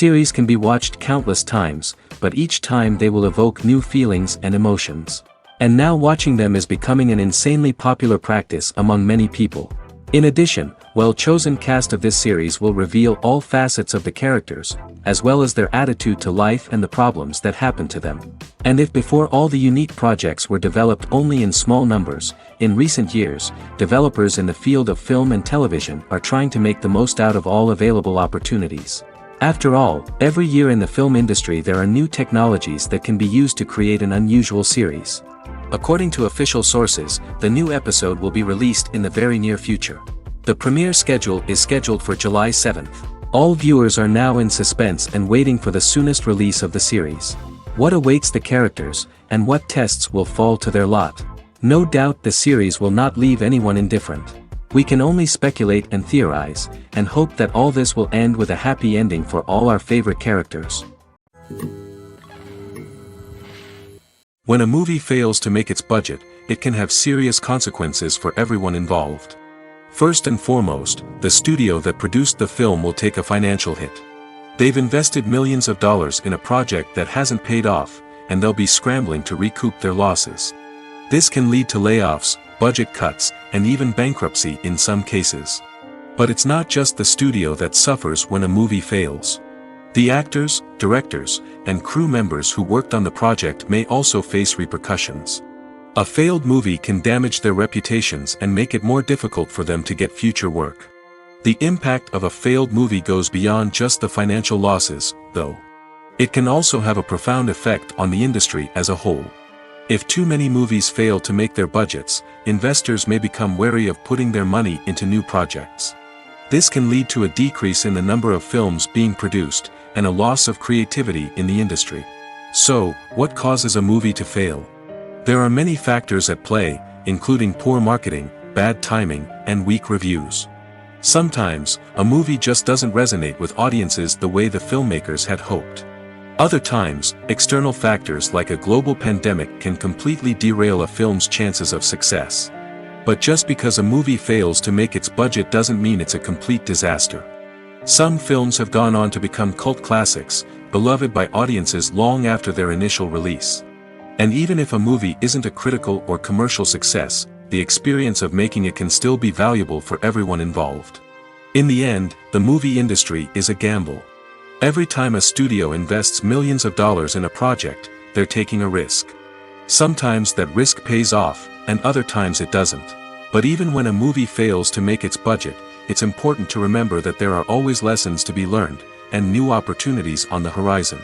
Series can be watched countless times, but each time they will evoke new feelings and emotions. And now watching them is becoming an insanely popular practice among many people. In addition, well-chosen cast of this series will reveal all facets of the characters, as well as their attitude to life and the problems that happen to them. And if before all the unique projects were developed only in small numbers, in recent years, developers in the field of film and television are trying to make the most out of all available opportunities. After all, every year in the film industry there are new technologies that can be used to create an unusual series. According to official sources, the new episode will be released in the very near future. The premiere schedule is scheduled for July 7th. All viewers are now in suspense and waiting for the soonest release of the series. What awaits the characters, and what tests will fall to their lot? No doubt the series will not leave anyone indifferent. We can only speculate and theorize, and hope that all this will end with a happy ending for all our favorite characters. When a movie fails to make its budget, it can have serious consequences for everyone involved. First and foremost, the studio that produced the film will take a financial hit. They've invested millions of dollars in a project that hasn't paid off, and they'll be scrambling to recoup their losses. This can lead to layoffs, budget cuts, and even bankruptcy in some cases. But it's not just the studio that suffers when a movie fails. The actors, directors, and crew members who worked on the project may also face repercussions. A failed movie can damage their reputations and make it more difficult for them to get future work. The impact of a failed movie goes beyond just the financial losses, though. It can also have a profound effect on the industry as a whole. If too many movies fail to make their budgets, investors may become wary of putting their money into new projects. This can lead to a decrease in the number of films being produced, and a loss of creativity in the industry. So, what causes a movie to fail? There are many factors at play, including poor marketing, bad timing, and weak reviews. Sometimes, a movie just doesn't resonate with audiences the way the filmmakers had hoped. Other times, external factors like a global pandemic can completely derail a film's chances of success. But just because a movie fails to make its budget doesn't mean it's a complete disaster. Some films have gone on to become cult classics, beloved by audiences long after their initial release. And even if a movie isn't a critical or commercial success, the experience of making it can still be valuable for everyone involved. In the end, the movie industry is a gamble. Every time a studio invests millions of dollars in a project, they're taking a risk. Sometimes that risk pays off, and other times it doesn't. But even when a movie fails to make its budget, it's important to remember that there are always lessons to be learned, and new opportunities on the horizon.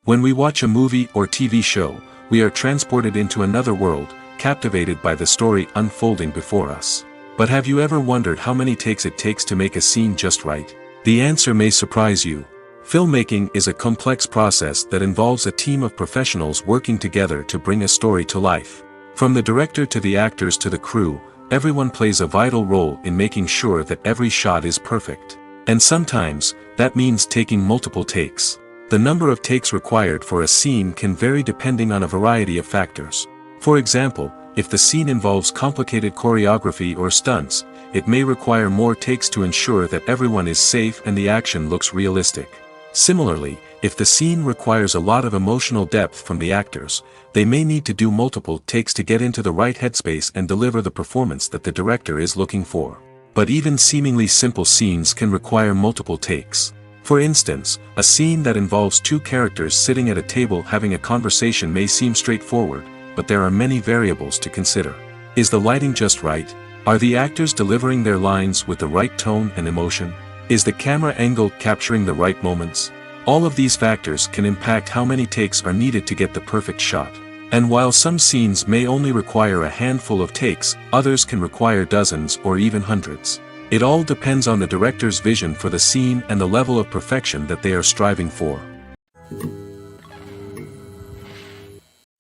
When we watch a movie or TV show, we are transported into another world, captivated by the story unfolding before us. But have you ever wondered how many takes it takes to make a scene just right? The answer may surprise you. Filmmaking is a complex process that involves a team of professionals working together to bring a story to life. From the director to the actors to the crew, everyone plays a vital role in making sure that every shot is perfect. And sometimes, that means taking multiple takes. The number of takes required for a scene can vary depending on a variety of factors. For example, if the scene involves complicated choreography or stunts, it may require more takes to ensure that everyone is safe and the action looks realistic. Similarly, if the scene requires a lot of emotional depth from the actors, they may need to do multiple takes to get into the right headspace and deliver the performance that the director is looking for. But even seemingly simple scenes can require multiple takes. For instance, a scene that involves two characters sitting at a table having a conversation may seem straightforward, but there are many variables to consider. Is the lighting just right? Are the actors delivering their lines with the right tone and emotion? Is the camera angle capturing the right moments? All of these factors can impact how many takes are needed to get the perfect shot. And while some scenes may only require a handful of takes, others can require dozens or even hundreds. It all depends on the director's vision for the scene and the level of perfection that they are striving for.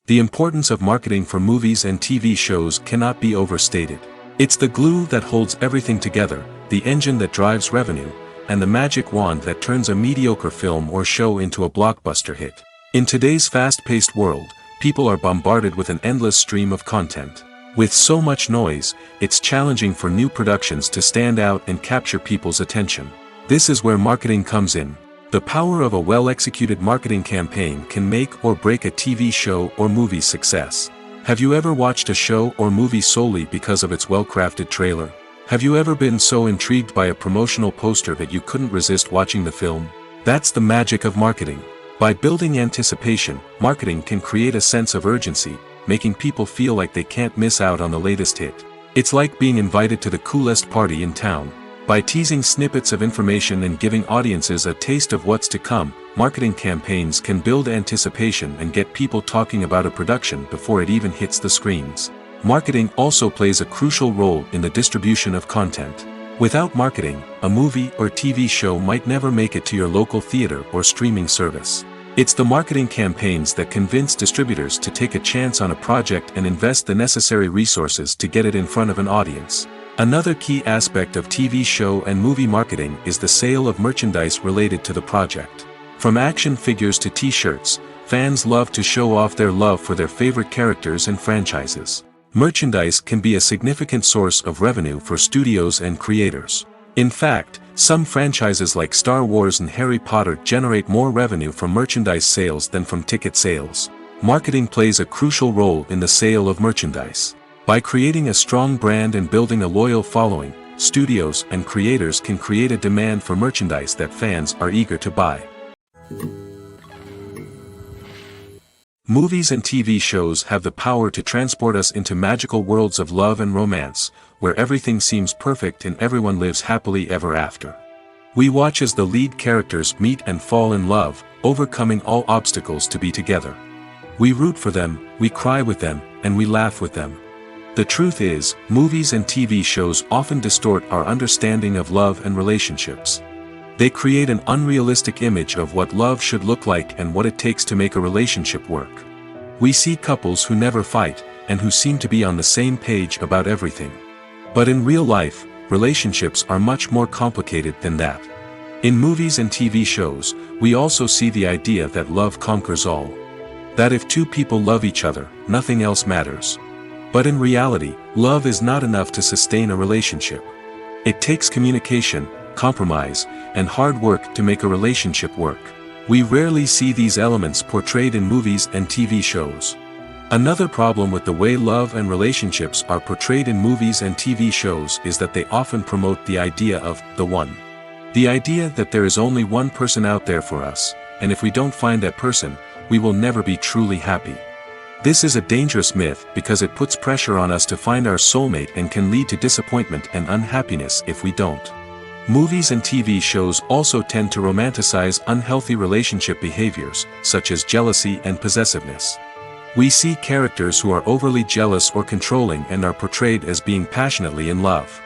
The importance of marketing for movies and TV shows cannot be overstated. It's the glue that holds everything together, the engine that drives revenue, and the magic wand that turns a mediocre film or show into a blockbuster hit. In today's fast-paced world, people are bombarded with an endless stream of content. With so much noise, it's challenging for new productions to stand out and capture people's attention. This is where marketing comes in. The power of a well-executed marketing campaign can make or break a TV show or movie's success. Have you ever watched a show or movie solely because of its well-crafted trailer? Have you ever been so intrigued by a promotional poster that you couldn't resist watching the film? That's the magic of marketing. By building anticipation, marketing can create a sense of urgency, making people feel like they can't miss out on the latest hit. It's like being invited to the coolest party in town. By teasing snippets of information and giving audiences a taste of what's to come, marketing campaigns can build anticipation and get people talking about a production before it even hits the screens. Marketing also plays a crucial role in the distribution of content. Without marketing, a movie or TV show might never make it to your local theater or streaming service. It's the marketing campaigns that convince distributors to take a chance on a project and invest the necessary resources to get it in front of an audience. Another key aspect of TV show and movie marketing is the sale of merchandise related to the project. From action figures to t-shirts, fans love to show off their love for their favorite characters and franchises. Merchandise can be a significant source of revenue for studios and creators. In fact, some franchises like Star Wars and Harry Potter generate more revenue from merchandise sales than from ticket sales. Marketing plays a crucial role in the sale of merchandise. By creating a strong brand and building a loyal following, studios and creators can create a demand for merchandise that fans are eager to buy. Movies and TV shows have the power to transport us into magical worlds of love and romance, where everything seems perfect and everyone lives happily ever after. We watch as the lead characters meet and fall in love, overcoming all obstacles to be together. We root for them, we cry with them, and we laugh with them. The truth is, movies and TV shows often distort our understanding of love and relationships. They create an unrealistic image of what love should look like and what it takes to make a relationship work. We see couples who never fight, and who seem to be on the same page about everything. But in real life, relationships are much more complicated than that. In movies and TV shows, we also see the idea that love conquers all. That if two people love each other, nothing else matters. But in reality, love is not enough to sustain a relationship. It takes communication, compromise, and hard work to make a relationship work. We rarely see these elements portrayed in movies and TV shows. Another problem with the way love and relationships are portrayed in movies and TV shows is that they often promote the idea of the one. The idea that there is only one person out there for us, and if we don't find that person, we will never be truly happy. This is a dangerous myth because it puts pressure on us to find our soulmate and can lead to disappointment and unhappiness if we don't. Movies and TV shows also tend to romanticize unhealthy relationship behaviors, such as jealousy and possessiveness. We see characters who are overly jealous or controlling and are portrayed as being passionately in love.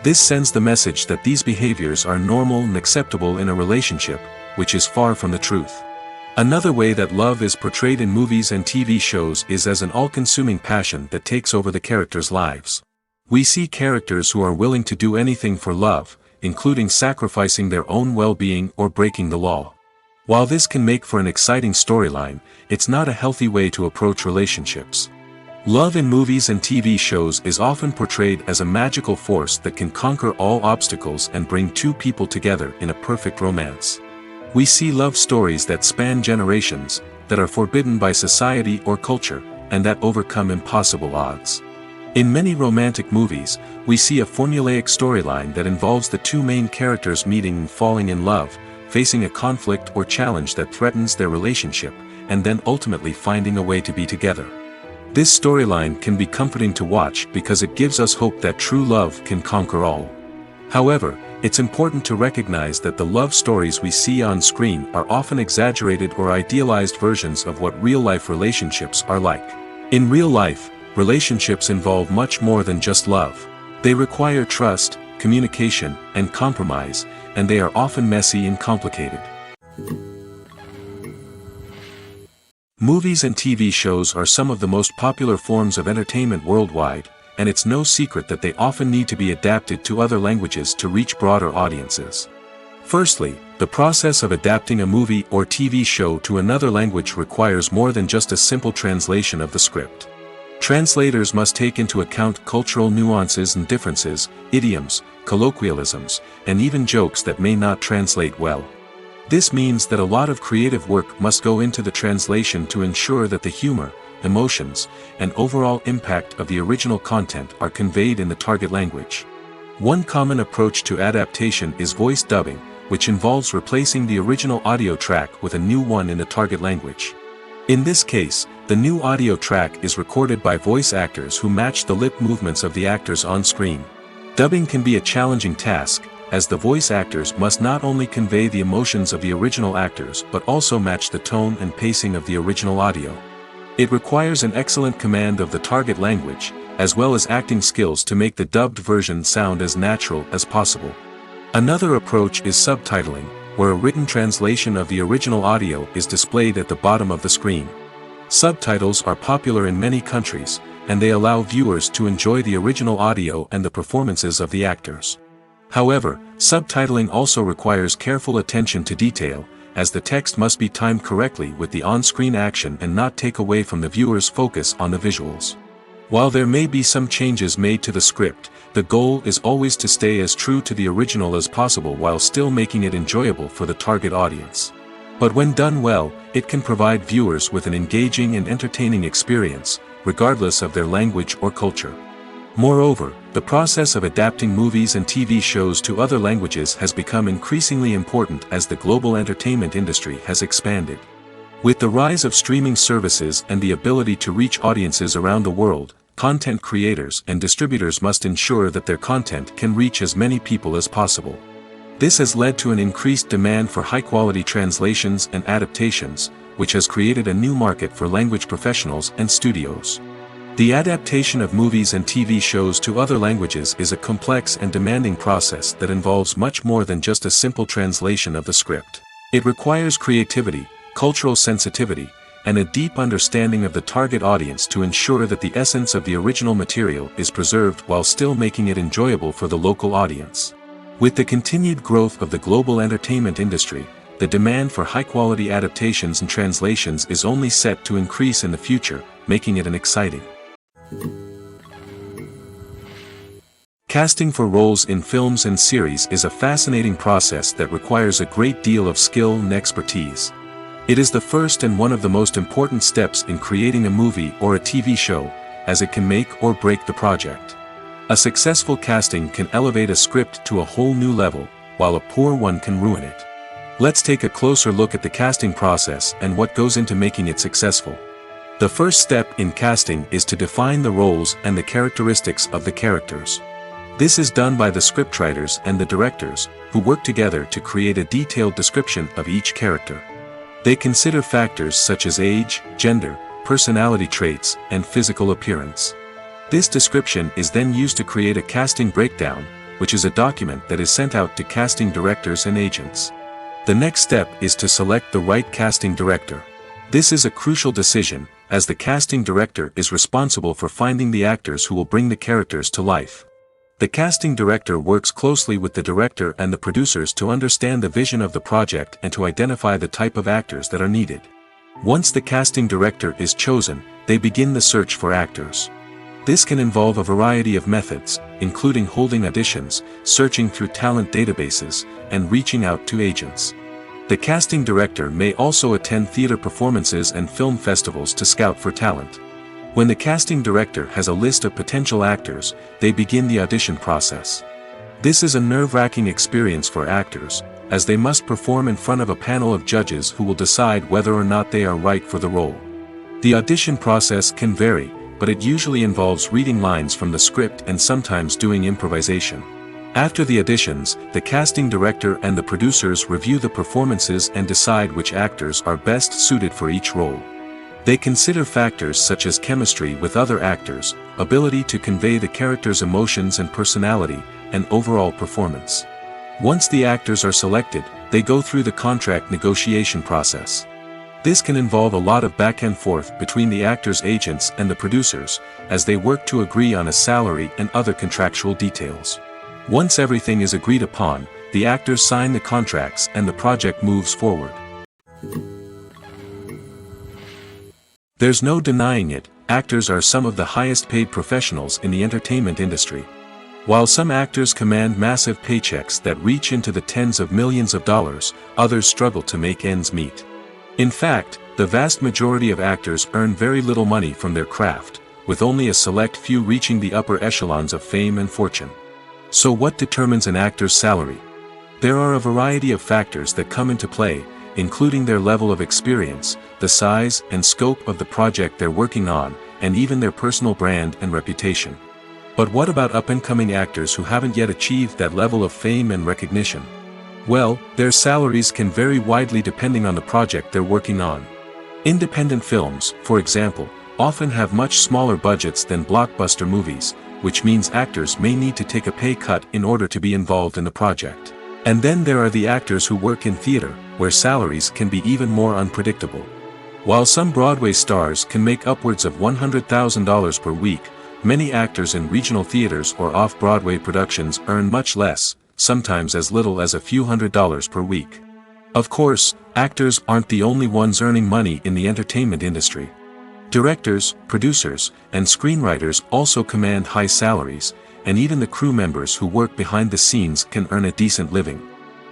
This sends the message that these behaviors are normal and acceptable in a relationship, which is far from the truth. Another way that love is portrayed in movies and TV shows is as an all-consuming passion that takes over the characters' lives. We see characters who are willing to do anything for love, including sacrificing their own well-being or breaking the law. While this can make for an exciting storyline, it's not a healthy way to approach relationships. Love in movies and TV shows is often portrayed as a magical force that can conquer all obstacles and bring two people together in a perfect romance. We see love stories that span generations, that are forbidden by society or culture, and that overcome impossible odds. In many romantic movies, we see a formulaic storyline that involves the two main characters meeting and falling in love, facing a conflict or challenge that threatens their relationship, and then ultimately finding a way to be together. This storyline can be comforting to watch because it gives us hope that true love can conquer all. However, it's important to recognize that the love stories we see on screen are often exaggerated or idealized versions of what real-life relationships are like. In real life, relationships involve much more than just love. They require trust, communication, and compromise, and they are often messy and complicated. Movies and TV shows are some of the most popular forms of entertainment worldwide, and it's no secret that they often need to be adapted to other languages to reach broader audiences. Firstly, the process of adapting a movie or TV show to another language requires more than just a simple translation of the script. Translators must take into account cultural nuances and differences, idioms, colloquialisms, and even jokes that may not translate well. This means that a lot of creative work must go into the translation to ensure that the humor, emotions, and overall impact of the original content are conveyed in the target language. One common approach to adaptation is voice dubbing, which involves replacing the original audio track with a new one in the target language. In this case, the new audio track is recorded by voice actors who match the lip movements of the actors on screen. Dubbing can be a challenging task, as the voice actors must not only convey the emotions of the original actors but also match the tone and pacing of the original audio. It requires an excellent command of the target language, as well as acting skills to make the dubbed version sound as natural as possible. Another approach is subtitling, where a written translation of the original audio is displayed at the bottom of the screen. Subtitles are popular in many countries, and they allow viewers to enjoy the original audio and the performances of the actors. However, subtitling also requires careful attention to detail, as the text must be timed correctly with the on-screen action and not take away from the viewer's focus on the visuals. While there may be some changes made to the script, the goal is always to stay as true to the original as possible while still making it enjoyable for the target audience. But when done well, it can provide viewers with an engaging and entertaining experience, regardless of their language or culture. Moreover, the process of adapting movies and TV shows to other languages has become increasingly important as the global entertainment industry has expanded. With the rise of streaming services and the ability to reach audiences around the world, content creators and distributors must ensure that their content can reach as many people as possible. This has led to an increased demand for high-quality translations and adaptations, which has created a new market for language professionals and studios. The adaptation of movies and TV shows to other languages is a complex and demanding process that involves much more than just a simple translation of the script. It requires creativity, cultural sensitivity, and a deep understanding of the target audience to ensure that the essence of the original material is preserved while still making it enjoyable for the local audience. With the continued growth of the global entertainment industry, the demand for high-quality adaptations and translations is only set to increase in the future, making it an exciting. Casting for roles in films and series is a fascinating process that requires a great deal of skill and expertise. It is the first and one of the most important steps in creating a movie or a TV show, as it can make or break the project. A successful casting can elevate a script to a whole new level, while a poor one can ruin it. Let's take a closer look at the casting process and what goes into making it successful. The first step in casting is to define the roles and the characteristics of the characters. This is done by the scriptwriters and the directors, who work together to create a detailed description of each character. They consider factors such as age, gender, personality traits, and physical appearance. This description is then used to create a casting breakdown, which is a document that is sent out to casting directors and agents. The next step is to select the right casting director. This is a crucial decision, as the casting director is responsible for finding the actors who will bring the characters to life. The casting director works closely with the director and the producers to understand the vision of the project and to identify the type of actors that are needed. Once the casting director is chosen, they begin the search for actors. This can involve a variety of methods, including holding auditions, searching through talent databases, and reaching out to agents. The casting director may also attend theater performances and film festivals to scout for talent. When the casting director has a list of potential actors, they begin the audition process. This is a nerve-wracking experience for actors, as they must perform in front of a panel of judges who will decide whether or not they are right for the role. The audition process can vary, but it usually involves reading lines from the script and sometimes doing improvisation. After the auditions, the casting director and the producers review the performances and decide which actors are best suited for each role. They consider factors such as chemistry with other actors, ability to convey the character's emotions and personality, and overall performance. Once the actors are selected, they go through the contract negotiation process. This can involve a lot of back and forth between the actors' agents and the producers, as they work to agree on a salary and other contractual details. Once everything is agreed upon, the actors sign the contracts and the project moves forward. There's no denying it, actors are some of the highest paid professionals in the entertainment industry. While some actors command massive paychecks that reach into the tens of millions of dollars, others struggle to make ends meet. In fact, the vast majority of actors earn very little money from their craft, with only a select few reaching the upper echelons of fame and fortune. So what determines an actor's salary? There are a variety of factors that come into play, including their level of experience, the size and scope of the project they're working on, and even their personal brand and reputation. But what about up-and-coming actors who haven't yet achieved that level of fame and recognition? Well, their salaries can vary widely depending on the project they're working on. Independent films, for example, often have much smaller budgets than blockbuster movies, which means actors may need to take a pay cut in order to be involved in the project. And then there are the actors who work in theater, where salaries can be even more unpredictable. While some Broadway stars can make upwards of $100,000 per week, many actors in regional theaters or off-Broadway productions earn much less, sometimes as little as a few $100s per week. Of course, actors aren't the only ones earning money in the entertainment industry. Directors, producers, and screenwriters also command high salaries, and even the crew members who work behind the scenes can earn a decent living.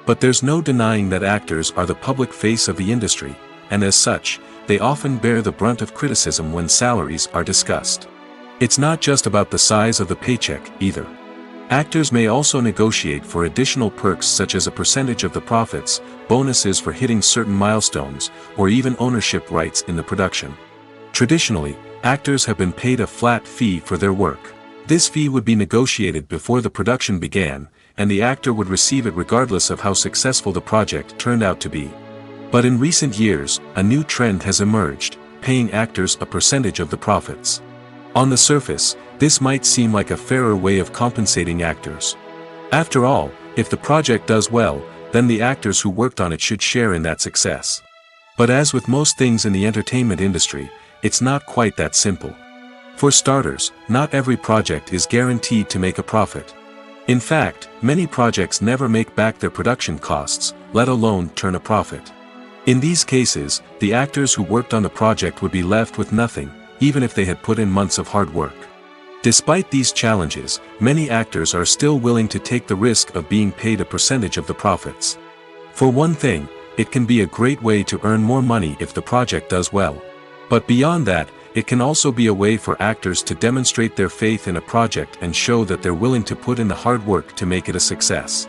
But there's no denying that actors are the public face of the industry, and as such, they often bear the brunt of criticism when salaries are discussed. It's not just about the size of the paycheck, either. Actors may also negotiate for additional perks such as a percentage of the profits, bonuses for hitting certain milestones, or even ownership rights in the production. Traditionally, actors have been paid a flat fee for their work. This fee would be negotiated before the production began, and the actor would receive it regardless of how successful the project turned out to be. But in recent years, a new trend has emerged, paying actors a percentage of the profits. On the surface, this might seem like a fairer way of compensating actors. After all, if the project does well, then the actors who worked on it should share in that success. But as with most things in the entertainment industry, it's not quite that simple. For starters, not every project is guaranteed to make a profit. In fact, many projects never make back their production costs, let alone turn a profit. In these cases, the actors who worked on the project would be left with nothing, even if they had put in months of hard work. Despite these challenges, many actors are still willing to take the risk of being paid a percentage of the profits. For one thing, it can be a great way to earn more money if the project does well. But beyond that, it can also be a way for actors to demonstrate their faith in a project and show that they're willing to put in the hard work to make it a success.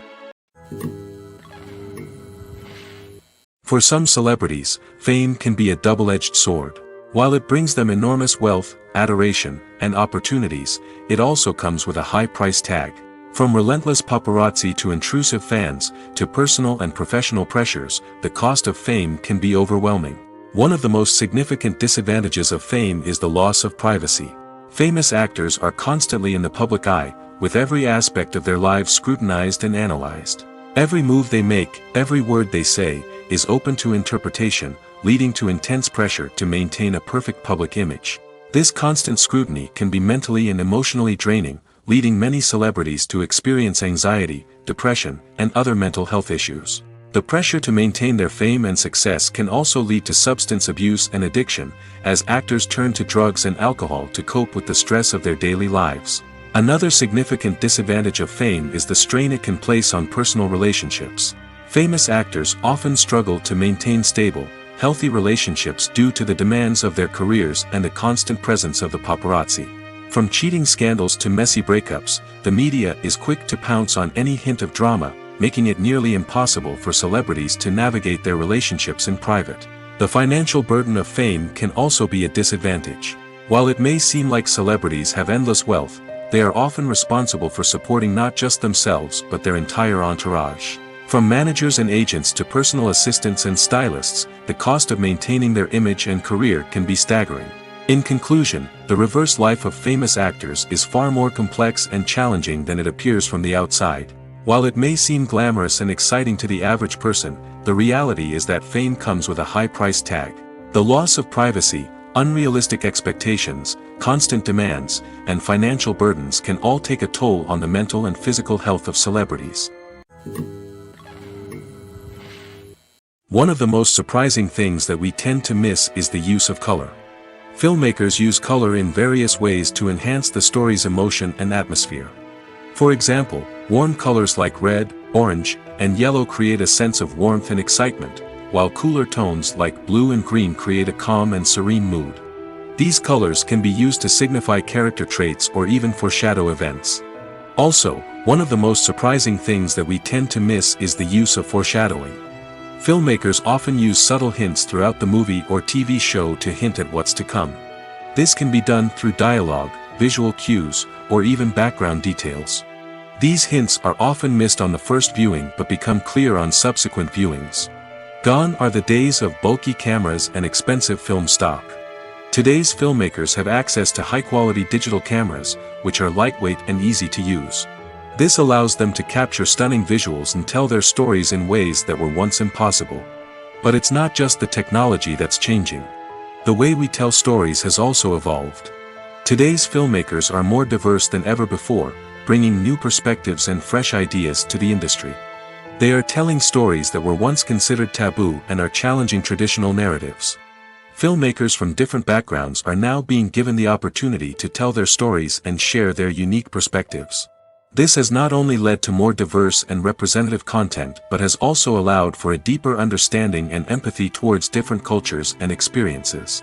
For some celebrities, fame can be a double-edged sword. While it brings them enormous wealth, adoration, and opportunities, it also comes with a high price tag. From relentless paparazzi to intrusive fans, to personal and professional pressures, the cost of fame can be overwhelming. One of the most significant disadvantages of fame is the loss of privacy. Famous actors are constantly in the public eye, with every aspect of their lives scrutinized and analyzed. Every move they make, every word they say, is open to interpretation, leading to intense pressure to maintain a perfect public image. This constant scrutiny can be mentally and emotionally draining, leading many celebrities to experience anxiety, depression, and other mental health issues. The pressure to maintain their fame and success can also lead to substance abuse and addiction, as actors turn to drugs and alcohol to cope with the stress of their daily lives. Another significant disadvantage of fame is the strain it can place on personal relationships. Famous actors often struggle to maintain stable, healthy relationships due to the demands of their careers and the constant presence of the paparazzi. From cheating scandals to messy breakups, the media is quick to pounce on any hint of drama, making it nearly impossible for celebrities to navigate their relationships in private. The financial burden of fame can also be a disadvantage. While it may seem like celebrities have endless wealth, they are often responsible for supporting not just themselves but their entire entourage. From managers and agents to personal assistants and stylists, the cost of maintaining their image and career can be staggering. In conclusion, the reverse life of famous actors is far more complex and challenging than it appears from the outside. While it may seem glamorous and exciting to the average person, the reality is that fame comes with a high price tag. The loss of privacy, unrealistic expectations, constant demands, and financial burdens can all take a toll on the mental and physical health of celebrities. One of the most surprising things that we tend to miss is the use of color. Filmmakers use color in various ways to enhance the story's emotion and atmosphere. For example, warm colors like red, orange, and yellow create a sense of warmth and excitement, while cooler tones like blue and green create a calm and serene mood. These colors can be used to signify character traits or even foreshadow events. Also, one of the most surprising things that we tend to miss is the use of foreshadowing. Filmmakers often use subtle hints throughout the movie or TV show to hint at what's to come. This can be done through dialogue, visual cues, or even background details. These hints are often missed on the first viewing but become clear on subsequent viewings. Gone are the days of bulky cameras and expensive film stock. Today's filmmakers have access to high-quality digital cameras, which are lightweight and easy to use. This allows them to capture stunning visuals and tell their stories in ways that were once impossible. But it's not just the technology that's changing. The way we tell stories has also evolved. Today's filmmakers are more diverse than ever before, bringing new perspectives and fresh ideas to the industry. They are telling stories that were once considered taboo and are challenging traditional narratives. Filmmakers from different backgrounds are now being given the opportunity to tell their stories and share their unique perspectives. This has not only led to more diverse and representative content but has also allowed for a deeper understanding and empathy towards different cultures and experiences.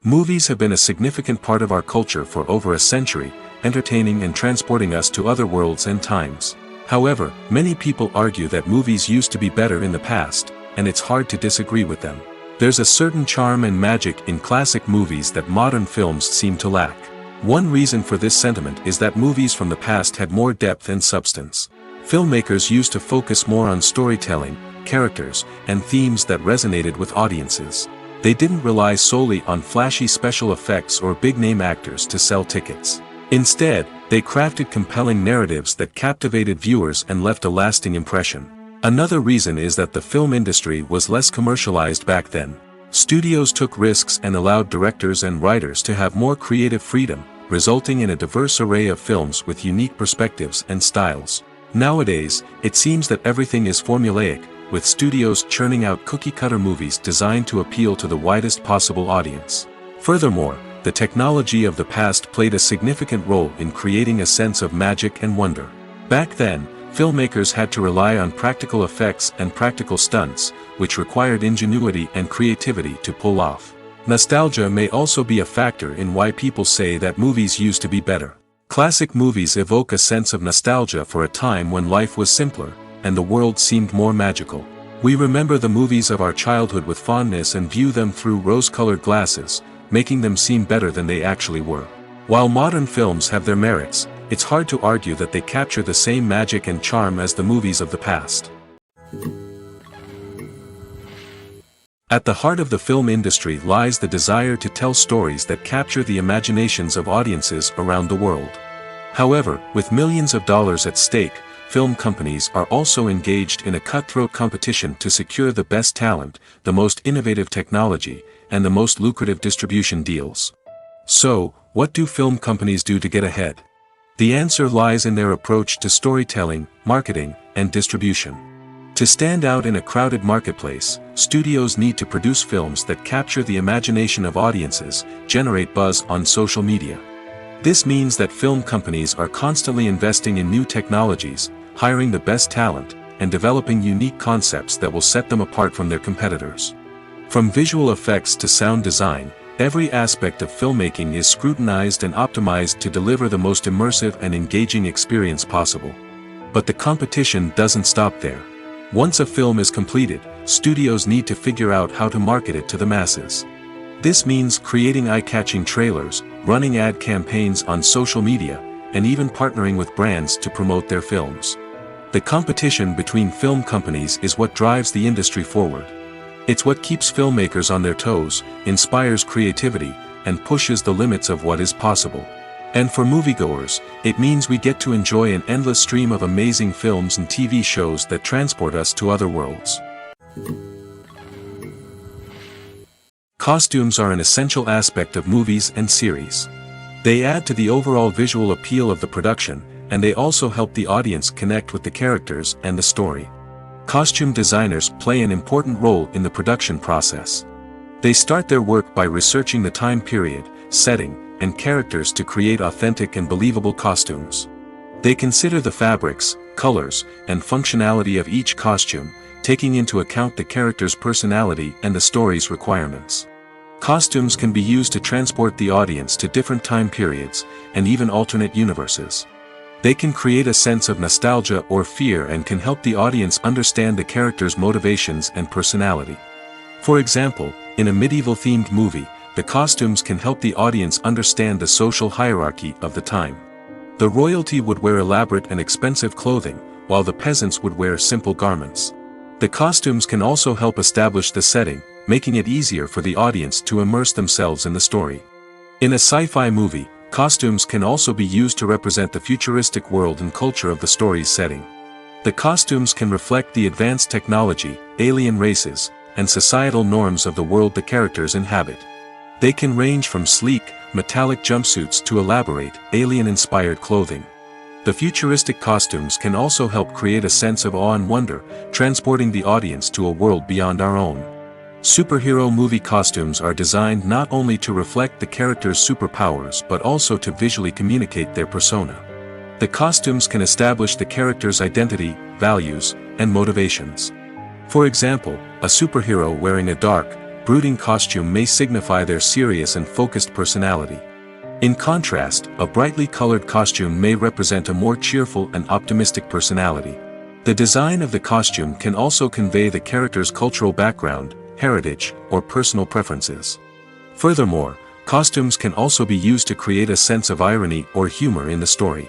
Movies have been a significant part of our culture for over a century, entertaining and transporting us to other worlds and times. However, many people argue that movies used to be better in the past, and it's hard to disagree with them. There's a certain charm and magic in classic movies that modern films seem to lack. One reason for this sentiment is that movies from the past had more depth and substance. Filmmakers used to focus more on storytelling, characters, and themes that resonated with audiences. They didn't rely solely on flashy special effects or big-name actors to sell tickets. Instead, they crafted compelling narratives that captivated viewers and left a lasting impression. Another reason is that the film industry was less commercialized back then. Studios took risks and allowed directors and writers to have more creative freedom, resulting in a diverse array of films with unique perspectives and styles. Nowadays, it seems that everything is formulaic, with studios churning out cookie-cutter movies designed to appeal to the widest possible audience. Furthermore, the technology of the past played a significant role in creating a sense of magic and wonder. Back then, filmmakers had to rely on practical effects and practical stunts, which required ingenuity and creativity to pull off. Nostalgia may also be a factor in why people say that movies used to be better. Classic movies evoke a sense of nostalgia for a time when life was simpler, and the world seemed more magical. We remember the movies of our childhood with fondness and view them through rose-colored glasses, making them seem better than they actually were. While modern films have their merits, it's hard to argue that they capture the same magic and charm as the movies of the past. At the heart of the film industry lies the desire to tell stories that capture the imaginations of audiences around the world. However, with millions of dollars at stake, film companies are also engaged in a cutthroat competition to secure the best talent, the most innovative technology, and the most lucrative distribution deals. So, what do film companies do to get ahead? The answer lies in their approach to storytelling, marketing, and distribution. To stand out in a crowded marketplace, studios need to produce films that capture the imagination of audiences, generate buzz on social media. This means that film companies are constantly investing in new technologies, hiring the best talent, and developing unique concepts that will set them apart from their competitors. From visual effects to sound design, every aspect of filmmaking is scrutinized and optimized to deliver the most immersive and engaging experience possible. But the competition doesn't stop there. Once a film is completed, studios need to figure out how to market it to the masses. This means creating eye-catching trailers, running ad campaigns on social media, and even partnering with brands to promote their films. The competition between film companies is what drives the industry forward. It's what keeps filmmakers on their toes, inspires creativity, and pushes the limits of what is possible. And for moviegoers, it means we get to enjoy an endless stream of amazing films and TV shows that transport us to other worlds. Costumes are an essential aspect of movies and series. They add to the overall visual appeal of the production, and they also help the audience connect with the characters and the story. Costume designers play an important role in the production process. They start their work by researching the time period, setting, and characters to create authentic and believable costumes. They consider the fabrics, colors, and functionality of each costume, taking into account the character's personality and the story's requirements. Costumes can be used to transport the audience to different time periods, and even alternate universes. They can create a sense of nostalgia or fear and can help the audience understand the character's motivations and personality. For example, in a medieval-themed movie, the costumes can help the audience understand the social hierarchy of the time. The royalty would wear elaborate and expensive clothing, while the peasants would wear simple garments. The costumes can also help establish the setting, making it easier for the audience to immerse themselves in the story. In a sci-fi movie, costumes can also be used to represent the futuristic world and culture of the story's setting. The costumes can reflect the advanced technology, alien races, and societal norms of the world the characters inhabit. They can range from sleek, metallic jumpsuits to elaborate, alien-inspired clothing. The futuristic costumes can also help create a sense of awe and wonder, transporting the audience to a world beyond our own. Superhero movie costumes are designed not only to reflect the character's superpowers but also to visually communicate their persona. The costumes can establish the character's identity, values, and motivations. For example, a superhero wearing a dark, brooding costume may signify their serious and focused personality. In contrast, a brightly colored costume may represent a more cheerful and optimistic personality. The design of the costume can also convey the character's cultural background, heritage, or personal preferences. Furthermore, costumes can also be used to create a sense of irony or humor in the story.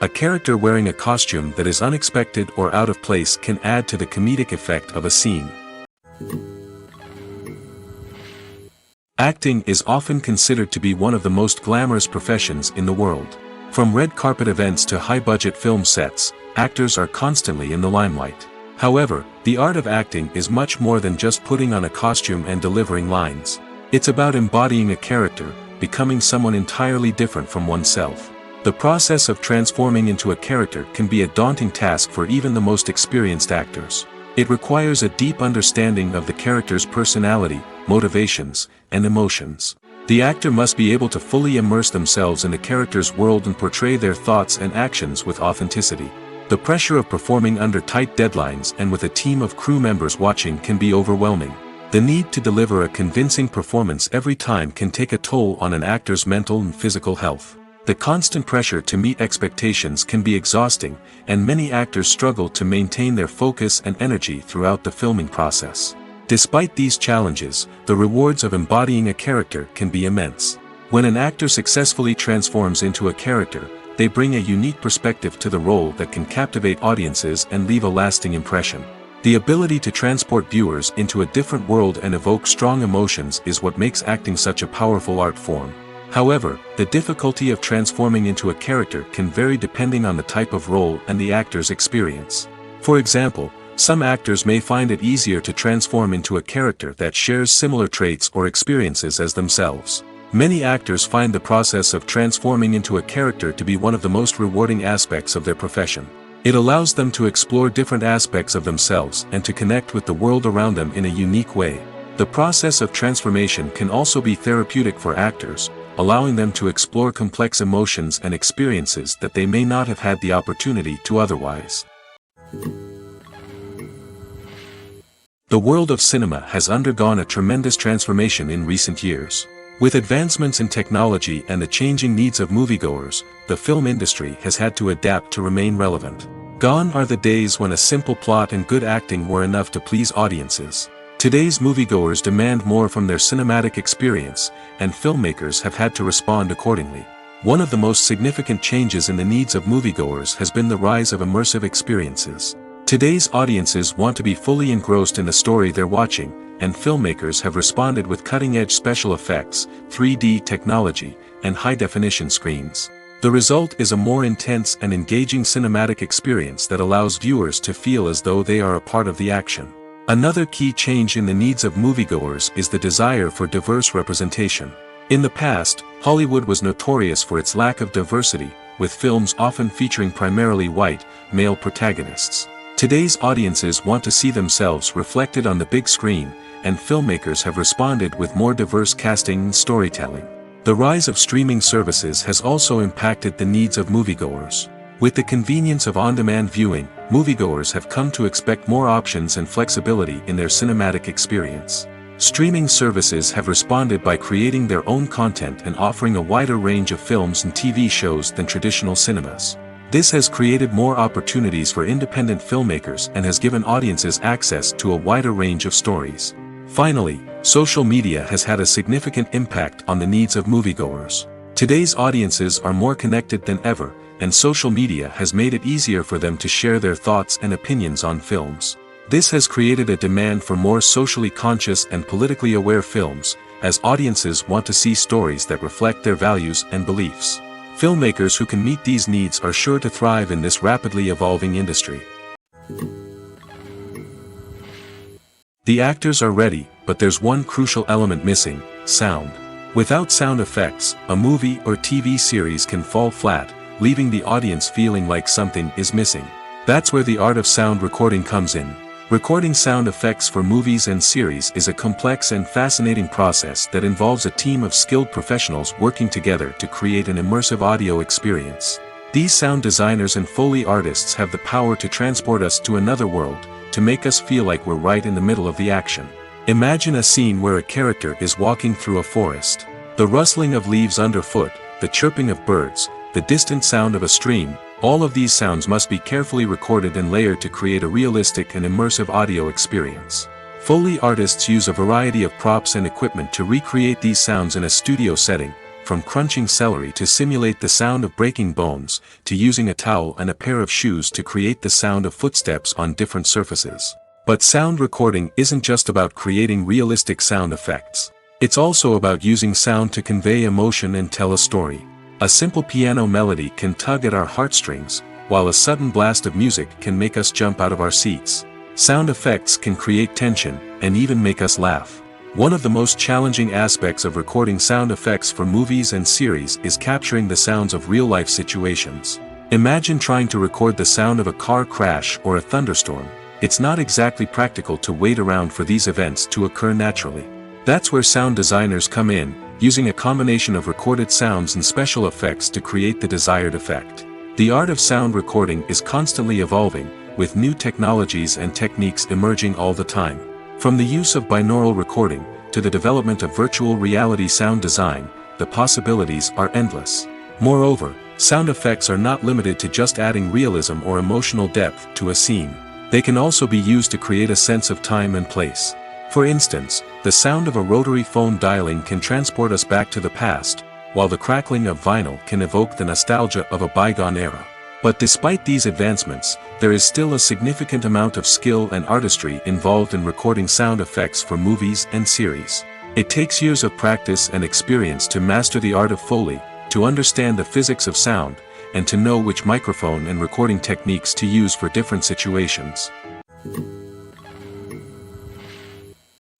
A character wearing a costume that is unexpected or out of place can add to the comedic effect of a scene. Acting is often considered to be one of the most glamorous professions in the world. From red carpet events to high-budget film sets, actors are constantly in the limelight. However, the art of acting is much more than just putting on a costume and delivering lines. It's about embodying a character, becoming someone entirely different from oneself. The process of transforming into a character can be a daunting task for even the most experienced actors. It requires a deep understanding of the character's personality, motivations, and emotions. The actor must be able to fully immerse themselves in the character's world and portray their thoughts and actions with authenticity. The pressure of performing under tight deadlines and with a team of crew members watching can be overwhelming. The need to deliver a convincing performance every time can take a toll on an actor's mental and physical health. The constant pressure to meet expectations can be exhausting, and many actors struggle to maintain their focus and energy throughout the filming process. Despite these challenges, the rewards of embodying a character can be immense. When an actor successfully transforms into a character, they bring a unique perspective to the role that can captivate audiences and leave a lasting impression. The ability to transport viewers into a different world and evoke strong emotions is what makes acting such a powerful art form. However, the difficulty of transforming into a character can vary depending on the type of role and the actor's experience. For example, some actors may find it easier to transform into a character that shares similar traits or experiences as themselves. Many actors find the process of transforming into a character to be one of the most rewarding aspects of their profession. It allows them to explore different aspects of themselves and to connect with the world around them in a unique way. The process of transformation can also be therapeutic for actors, allowing them to explore complex emotions and experiences that they may not have had the opportunity to otherwise. The world of cinema has undergone a tremendous transformation in recent years. With advancements in technology and the changing needs of moviegoers, the film industry has had to adapt to remain relevant. Gone are the days when a simple plot and good acting were enough to please audiences. Today's moviegoers demand more from their cinematic experience, and filmmakers have had to respond accordingly. One of the most significant changes in the needs of moviegoers has been the rise of immersive experiences. Today's audiences want to be fully engrossed in the story they're watching, and filmmakers have responded with cutting-edge special effects, 3D technology, and high-definition screens. The result is a more intense and engaging cinematic experience that allows viewers to feel as though they are a part of the action. Another key change in the needs of moviegoers is the desire for diverse representation. In the past, Hollywood was notorious for its lack of diversity, with films often featuring primarily white, male protagonists. Today's audiences want to see themselves reflected on the big screen, and filmmakers have responded with more diverse casting and storytelling. The rise of streaming services has also impacted the needs of moviegoers. With the convenience of on-demand viewing, moviegoers have come to expect more options and flexibility in their cinematic experience. Streaming services have responded by creating their own content and offering a wider range of films and TV shows than traditional cinemas. This has created more opportunities for independent filmmakers and has given audiences access to a wider range of stories. Finally, social media has had a significant impact on the needs of moviegoers. Today's audiences are more connected than ever, and social media has made it easier for them to share their thoughts and opinions on films. This has created a demand for more socially conscious and politically aware films, as audiences want to see stories that reflect their values and beliefs. Filmmakers who can meet these needs are sure to thrive in this rapidly evolving industry. The actors are ready, but there's one crucial element missing: sound. Without sound effects, a movie or TV series can fall flat, leaving the audience feeling like something is missing. That's where the art of sound recording comes in. Recording sound effects for movies and series is a complex and fascinating process that involves a team of skilled professionals working together to create an immersive audio experience. These sound designers and Foley artists have the power to transport us to another world, to make us feel like we're right in the middle of the action. Imagine a scene where a character is walking through a forest. The rustling of leaves underfoot, the chirping of birds, the distant sound of a stream, all of these sounds must be carefully recorded and layered to create a realistic and immersive audio experience. Foley artists use a variety of props and equipment to recreate these sounds in a studio setting, from crunching celery to simulate the sound of breaking bones, to using a towel and a pair of shoes to create the sound of footsteps on different surfaces. But sound recording isn't just about creating realistic sound effects. It's also about using sound to convey emotion and tell a story. A simple piano melody can tug at our heartstrings, while a sudden blast of music can make us jump out of our seats. Sound effects can create tension, and even make us laugh. One of the most challenging aspects of recording sound effects for movies and series is capturing the sounds of real-life situations. Imagine trying to record the sound of a car crash or a thunderstorm. It's not exactly practical to wait around for these events to occur naturally. That's where sound designers come in, using a combination of recorded sounds and special effects to create the desired effect. The art of sound recording is constantly evolving, with new technologies and techniques emerging all the time. From the use of binaural recording, to the development of virtual reality sound design, the possibilities are endless. Moreover, sound effects are not limited to just adding realism or emotional depth to a scene. They can also be used to create a sense of time and place. For instance, the sound of a rotary phone dialing can transport us back to the past, while the crackling of vinyl can evoke the nostalgia of a bygone era. But despite these advancements, there is still a significant amount of skill and artistry involved in recording sound effects for movies and series. It takes years of practice and experience to master the art of Foley, to understand the physics of sound, and to know which microphone and recording techniques to use for different situations.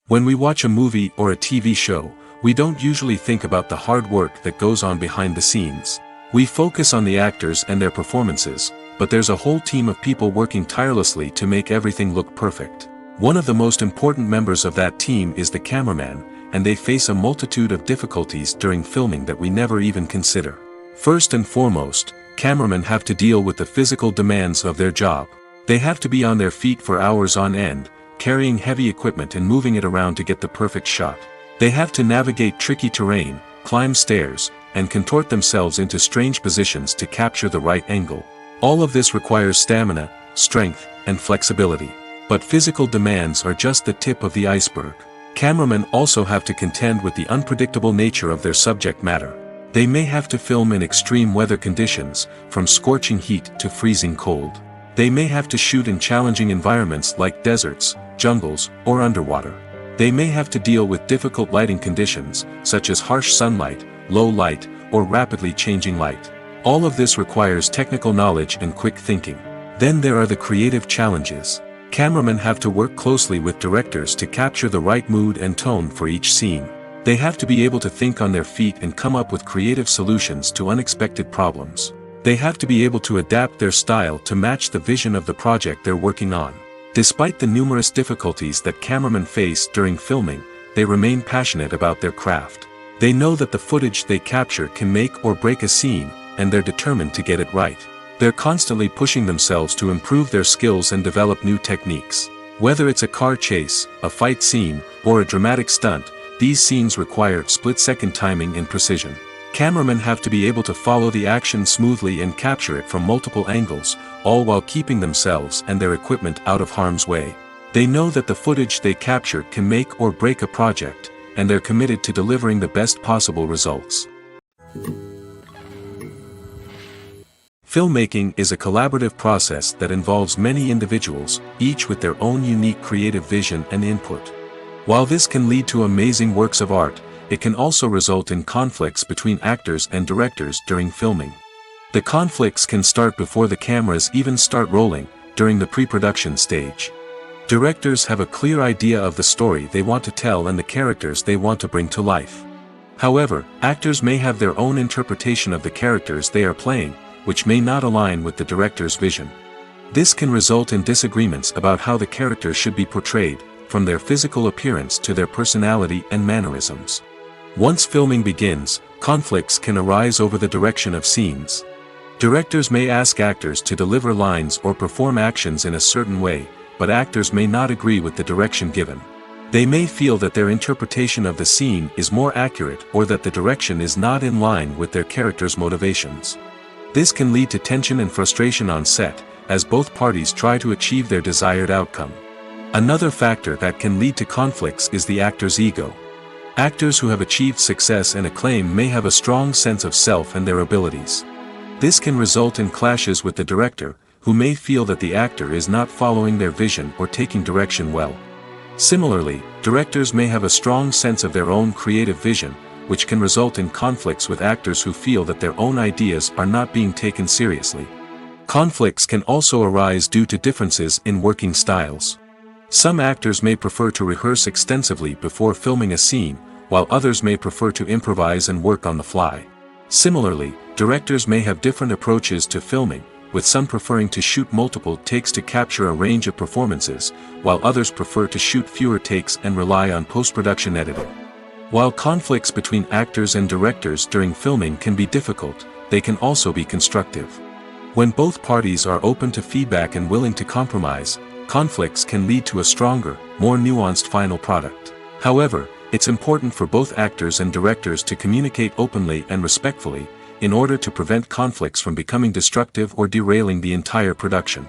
When we watch a movie or a TV show, we don't usually think about the hard work that goes on behind the scenes. We focus on the actors and their performances, but there's a whole team of people working tirelessly to make everything look perfect. One of the most important members of that team is the cameraman, and they face a multitude of difficulties during filming that we never even consider. First and foremost, cameramen have to deal with the physical demands of their job. They have to be on their feet for hours on end, carrying heavy equipment and moving it around to get the perfect shot. They have to navigate tricky terrain, climb stairs, and contort themselves into strange positions to capture the right angle. All of this requires stamina, strength, and flexibility. But physical demands are just the tip of the iceberg. Cameramen also have to contend with the unpredictable nature of their subject matter. They may have to film in extreme weather conditions, from scorching heat to freezing cold. They may have to shoot in challenging environments like deserts, jungles, or underwater. They may have to deal with difficult lighting conditions, such as harsh sunlight, low light, or rapidly changing light. All of this requires technical knowledge and quick thinking. Then there are the creative challenges. Cameramen have to work closely with directors to capture the right mood and tone for each scene. They have to be able to think on their feet and come up with creative solutions to unexpected problems. They have to be able to adapt their style to match the vision of the project they're working on. Despite the numerous difficulties that cameramen face during filming, they remain passionate about their craft. They know that the footage they capture can make or break a scene, and they're determined to get it right. They're constantly pushing themselves to improve their skills and develop new techniques. Whether it's a car chase, a fight scene, or a dramatic stunt, these scenes require split-second timing and precision. Cameramen have to be able to follow the action smoothly and capture it from multiple angles, all while keeping themselves and their equipment out of harm's way. They know that the footage they capture can make or break a project, and they're committed to delivering the best possible results. Filmmaking is a collaborative process that involves many individuals, each with their own unique creative vision and input. While this can lead to amazing works of art, it can also result in conflicts between actors and directors during filming. The conflicts can start before the cameras even start rolling, during the pre-production stage. Directors have a clear idea of the story they want to tell and the characters they want to bring to life. However, actors may have their own interpretation of the characters they are playing, which may not align with the director's vision. This can result in disagreements about how the characters should be portrayed, from their physical appearance to their personality and mannerisms. Once filming begins, conflicts can arise over the direction of scenes. Directors may ask actors to deliver lines or perform actions in a certain way, but actors may not agree with the direction given. They may feel that their interpretation of the scene is more accurate or that the direction is not in line with their character's motivations. This can lead to tension and frustration on set, as both parties try to achieve their desired outcome. Another factor that can lead to conflicts is the actor's ego. Actors who have achieved success and acclaim may have a strong sense of self and their abilities. This can result in clashes with the director, who may feel that the actor is not following their vision or taking direction well. Similarly, directors may have a strong sense of their own creative vision, which can result in conflicts with actors who feel that their own ideas are not being taken seriously. Conflicts can also arise due to differences in working styles. Some actors may prefer to rehearse extensively before filming a scene, while others may prefer to improvise and work on the fly. Similarly, directors may have different approaches to filming, with some preferring to shoot multiple takes to capture a range of performances, while others prefer to shoot fewer takes and rely on post-production editing. While conflicts between actors and directors during filming can be difficult, they can also be constructive. When both parties are open to feedback and willing to compromise, conflicts can lead to a stronger, more nuanced final product. However, it's important for both actors and directors to communicate openly and respectfully, in order to prevent conflicts from becoming destructive or derailing the entire production.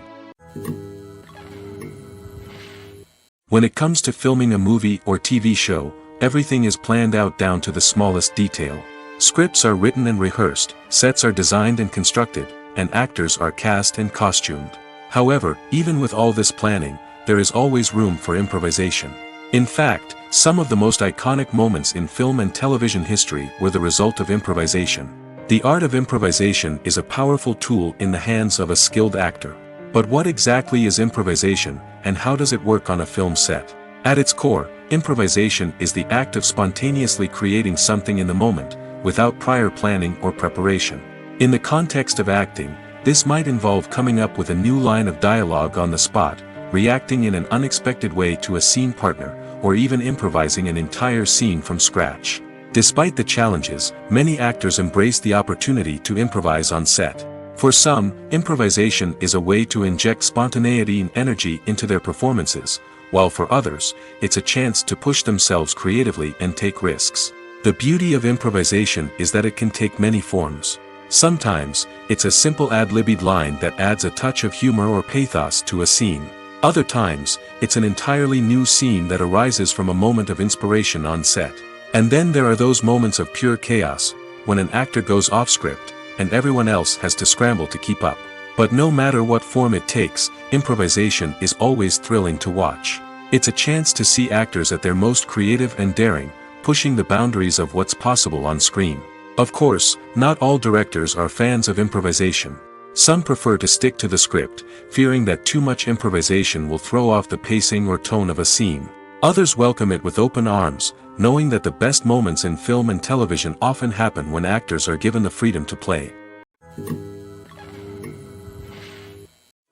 When it comes to filming a movie or TV show, everything is planned out down to the smallest detail. Scripts are written and rehearsed, sets are designed and constructed, and actors are cast and costumed. However, even with all this planning, there is always room for improvisation. In fact, some of the most iconic moments in film and television history were the result of improvisation. The art of improvisation is a powerful tool in the hands of a skilled actor. But what exactly is improvisation, and how does it work on a film set? At its core, improvisation is the act of spontaneously creating something in the moment, without prior planning or preparation. In the context of acting, this might involve coming up with a new line of dialogue on the spot, reacting in an unexpected way to a scene partner, or even improvising an entire scene from scratch. Despite the challenges, many actors embrace the opportunity to improvise on set. For some, improvisation is a way to inject spontaneity and energy into their performances, while for others, it's a chance to push themselves creatively and take risks. The beauty of improvisation is that it can take many forms. Sometimes, it's a simple ad-libbed line that adds a touch of humor or pathos to a scene. Other times, it's an entirely new scene that arises from a moment of inspiration on set. And then there are those moments of pure chaos, when an actor goes off script, and everyone else has to scramble to keep up. But no matter what form it takes, improvisation is always thrilling to watch. It's a chance to see actors at their most creative and daring, pushing the boundaries of what's possible on screen. Of course, not all directors are fans of improvisation. Some prefer to stick to the script, fearing that too much improvisation will throw off the pacing or tone of a scene. Others welcome it with open arms, knowing that the best moments in film and television often happen when actors are given the freedom to play.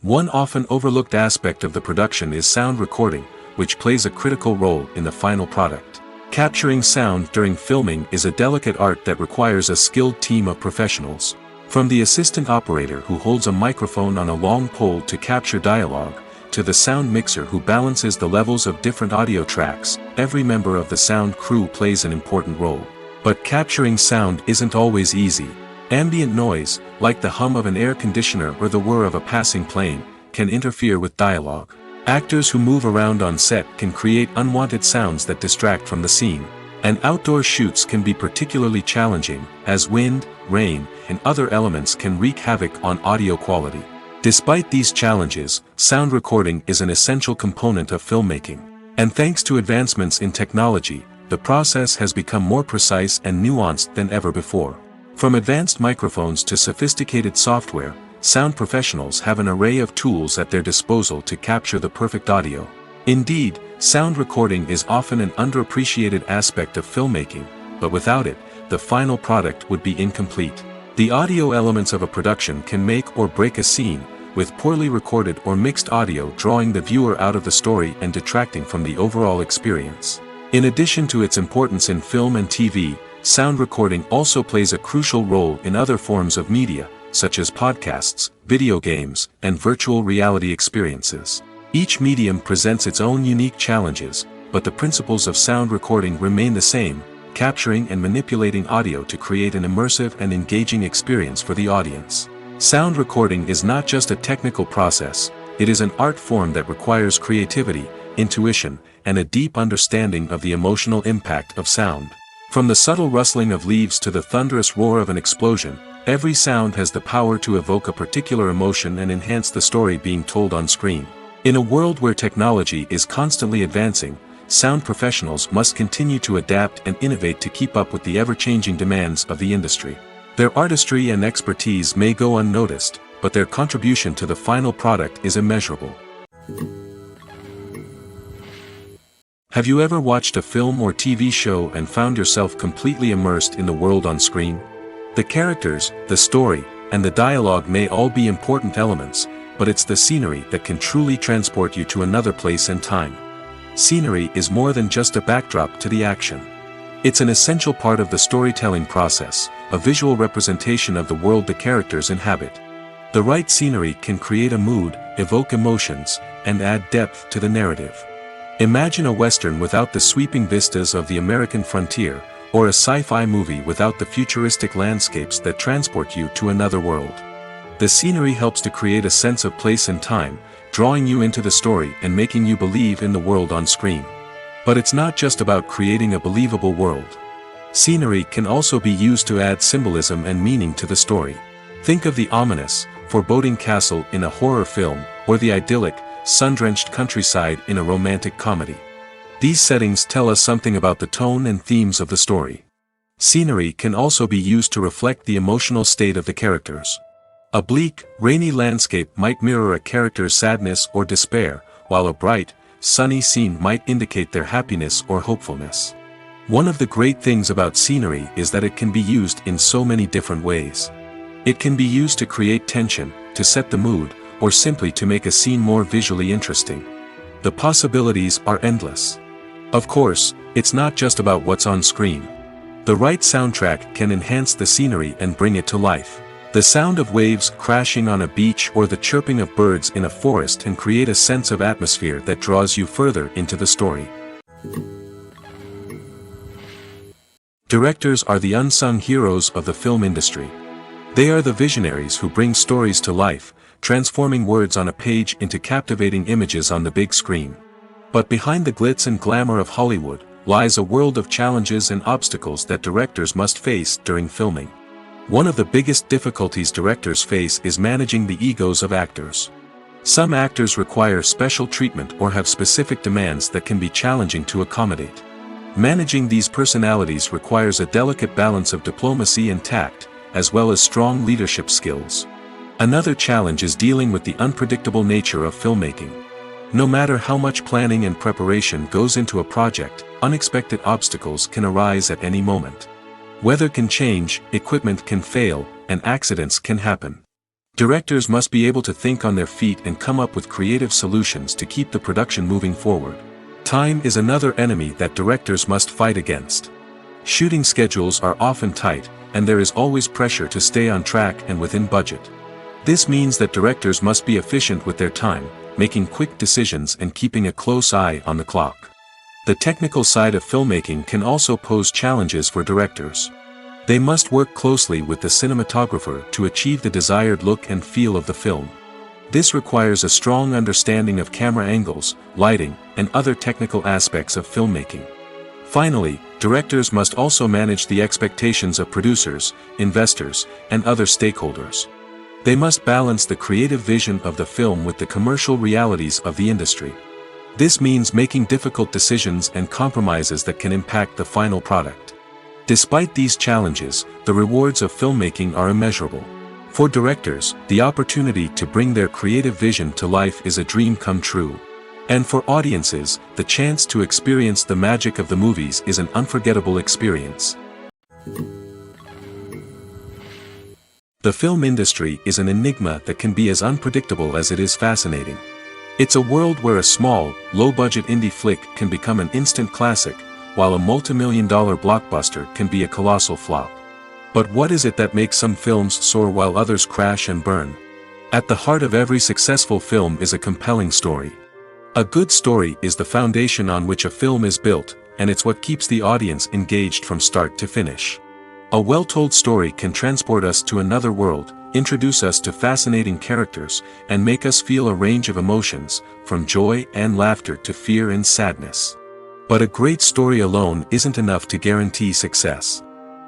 One often overlooked aspect of the production is sound recording, which plays a critical role in the final product. Capturing sound during filming is a delicate art that requires a skilled team of professionals. From the assistant operator who holds a microphone on a long pole to capture dialogue, to the sound mixer who balances the levels of different audio tracks, every member of the sound crew plays an important role. But capturing sound isn't always easy. Ambient noise, like the hum of an air conditioner or the whir of a passing plane, can interfere with dialogue. Actors who move around on set can create unwanted sounds that distract from the scene. And outdoor shoots can be particularly challenging, as wind, rain, and other elements can wreak havoc on audio quality. Despite these challenges, sound recording is an essential component of filmmaking. And thanks to advancements in technology, the process has become more precise and nuanced than ever before. From advanced microphones to sophisticated software, sound professionals have an array of tools at their disposal to capture the perfect audio. Indeed, sound recording is often an underappreciated aspect of filmmaking, but without it, the final product would be incomplete. The audio elements of a production can make or break a scene, with poorly recorded or mixed audio drawing the viewer out of the story and detracting from the overall experience. In addition to its importance in film and TV, sound recording also plays a crucial role in other forms of media, such as podcasts, video games, and virtual reality experiences. Each medium presents its own unique challenges, but the principles of sound recording remain the same, capturing and manipulating audio to create an immersive and engaging experience for the audience. Sound recording is not just a technical process, it is an art form that requires creativity, intuition, and a deep understanding of the emotional impact of sound. From the subtle rustling of leaves to the thunderous roar of an explosion, every sound has the power to evoke a particular emotion and enhance the story being told on screen. In a world where technology is constantly advancing, sound professionals must continue to adapt and innovate to keep up with the ever-changing demands of the industry. Their artistry and expertise may go unnoticed, but their contribution to the final product is immeasurable. Have you ever watched a film or TV show and found yourself completely immersed in the world on screen? The characters, the story, and the dialogue may all be important elements, but it's the scenery that can truly transport you to another place and time. Scenery is more than just a backdrop to the action. It's an essential part of the storytelling process, a visual representation of the world the characters inhabit. The right scenery can create a mood, evoke emotions, and add depth to the narrative. Imagine a Western without the sweeping vistas of the American frontier, or a sci-fi movie without the futuristic landscapes that transport you to another world. The scenery helps to create a sense of place and time, drawing you into the story and making you believe in the world on screen. But it's not just about creating a believable world. Scenery can also be used to add symbolism and meaning to the story. Think of the ominous, foreboding castle in a horror film, or the idyllic, sun-drenched countryside in a romantic comedy. These settings tell us something about the tone and themes of the story. Scenery can also be used to reflect the emotional state of the characters. A bleak, rainy landscape might mirror a character's sadness or despair, while a bright, sunny scene might indicate their happiness or hopefulness. One of the great things about scenery is that it can be used in so many different ways. It can be used to create tension, to set the mood, or simply to make a scene more visually interesting. The possibilities are endless. Of course, it's not just about what's on screen. The right soundtrack can enhance the scenery and bring it to life. The sound of waves crashing on a beach or the chirping of birds in a forest can create a sense of atmosphere that draws you further into the story. Directors are the unsung heroes of the film industry. They are the visionaries who bring stories to life, transforming words on a page into captivating images on the big screen. But behind the glitz and glamour of Hollywood lies a world of challenges and obstacles that directors must face during filming. One of the biggest difficulties directors face is managing the egos of actors. Some actors require special treatment or have specific demands that can be challenging to accommodate. Managing these personalities requires a delicate balance of diplomacy and tact, as well as strong leadership skills. Another challenge is dealing with the unpredictable nature of filmmaking. No matter how much planning and preparation goes into a project, unexpected obstacles can arise at any moment. Weather can change, equipment can fail, and accidents can happen. Directors must be able to think on their feet and come up with creative solutions to keep the production moving forward. Time is another enemy that directors must fight against. Shooting schedules are often tight, and there is always pressure to stay on track and within budget. This means that directors must be efficient with their time, making quick decisions and keeping a close eye on the clock. The technical side of filmmaking can also pose challenges for directors. They must work closely with the cinematographer to achieve the desired look and feel of the film. This requires a strong understanding of camera angles, lighting, and other technical aspects of filmmaking. Finally, directors must also manage the expectations of producers, investors, and other stakeholders. They must balance the creative vision of the film with the commercial realities of the industry. This means making difficult decisions and compromises that can impact the final product. Despite these challenges, the rewards of filmmaking are immeasurable. For directors, the opportunity to bring their creative vision to life is a dream come true. And for audiences, the chance to experience the magic of the movies is an unforgettable experience. The film industry is an enigma that can be as unpredictable as it is fascinating. It's a world where a small, low-budget indie flick can become an instant classic, while a multi-million-dollar blockbuster can be a colossal flop. But what is it that makes some films soar while others crash and burn? At the heart of every successful film is a compelling story. A good story is the foundation on which a film is built, and it's what keeps the audience engaged from start to finish. A well-told story can transport us to another world, introduce us to fascinating characters, and make us feel a range of emotions, from joy and laughter to fear and sadness. But a great story alone isn't enough to guarantee success.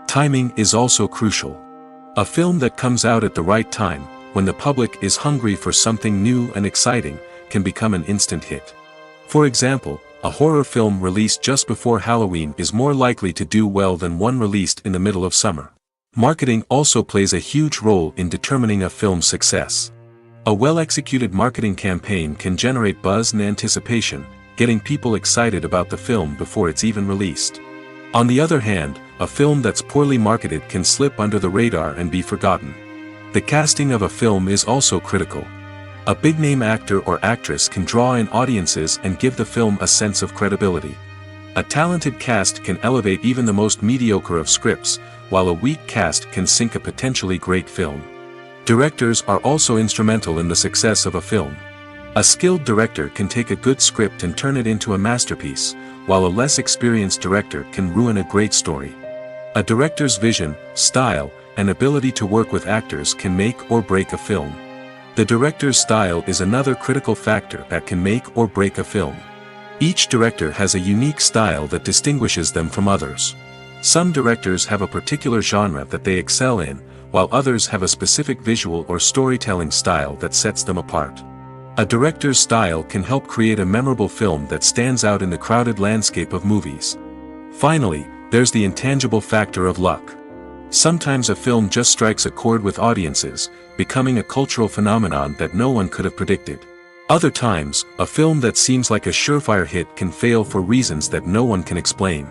Timing is also crucial. A film that comes out at the right time, when the public is hungry for something new and exciting, can become an instant hit. For example, a horror film released just before Halloween is more likely to do well than one released in the middle of summer. Marketing also plays a huge role in determining a film's success. A well-executed marketing campaign can generate buzz and anticipation, getting people excited about the film before it's even released. On the other hand, a film that's poorly marketed can slip under the radar and be forgotten. The casting of a film is also critical. A big-name actor or actress can draw in audiences and give the film a sense of credibility. A talented cast can elevate even the most mediocre of scripts, while a weak cast can sink a potentially great film. Directors are also instrumental in the success of a film. A skilled director can take a good script and turn it into a masterpiece, while a less experienced director can ruin a great story. A director's vision, style, and ability to work with actors can make or break a film. The director's style is another critical factor that can make or break a film. Each director has a unique style that distinguishes them from others. Some directors have a particular genre that they excel in, while others have a specific visual or storytelling style that sets them apart. A director's style can help create a memorable film that stands out in the crowded landscape of movies. Finally, there's the intangible factor of luck. Sometimes a film just strikes a chord with audiences, becoming a cultural phenomenon that no one could have predicted. Other times, a film that seems like a surefire hit can fail for reasons that no one can explain.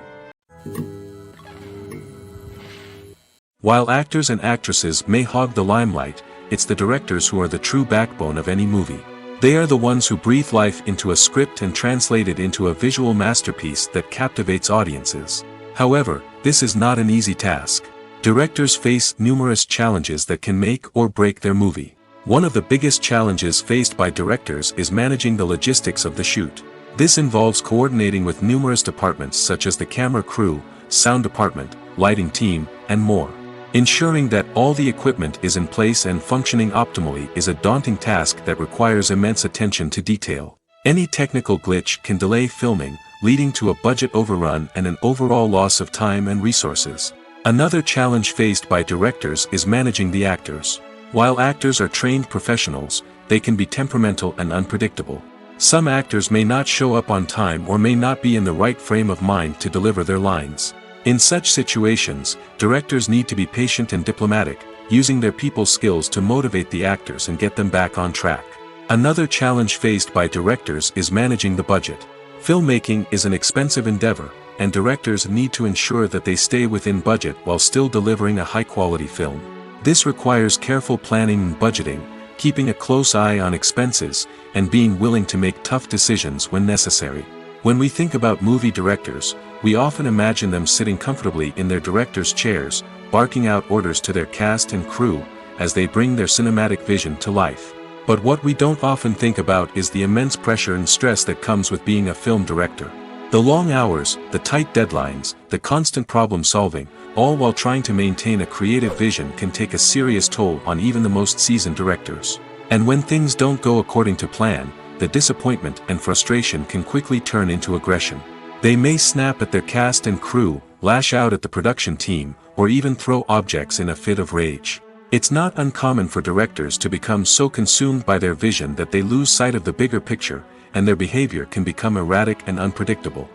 While actors and actresses may hog the limelight, it's the directors who are the true backbone of any movie. They are the ones who breathe life into a script and translate it into a visual masterpiece that captivates audiences. However, this is not an easy task. Directors face numerous challenges that can make or break their movie. One of the biggest challenges faced by directors is managing the logistics of the shoot. This involves coordinating with numerous departments such as the camera crew, sound department, lighting team, and more. Ensuring that all the equipment is in place and functioning optimally is a daunting task that requires immense attention to detail. Any technical glitch can delay filming, leading to a budget overrun and an overall loss of time and resources. Another challenge faced by directors is managing the actors. While actors are trained professionals, they can be temperamental and unpredictable. Some actors may not show up on time or may not be in the right frame of mind to deliver their lines. In such situations, directors need to be patient and diplomatic, using their people skills to motivate the actors and get them back on track. Another challenge faced by directors is managing the budget. Filmmaking is an expensive endeavor, and directors need to ensure that they stay within budget while still delivering a high-quality film. This requires careful planning and budgeting, keeping a close eye on expenses, and being willing to make tough decisions when necessary. When we think about movie directors, we often imagine them sitting comfortably in their director's chairs, barking out orders to their cast and crew, as they bring their cinematic vision to life. But what we don't often think about is the immense pressure and stress that comes with being a film director. The long hours, the tight deadlines, the constant problem solving, all while trying to maintain a creative vision can take a serious toll on even the most seasoned directors. And when things don't go according to plan, the disappointment and frustration can quickly turn into aggression. They may snap at their cast and crew, lash out at the production team, or even throw objects in a fit of rage. It's not uncommon for directors to become so consumed by their vision that they lose sight of the bigger picture, and their behavior can become erratic and unpredictable.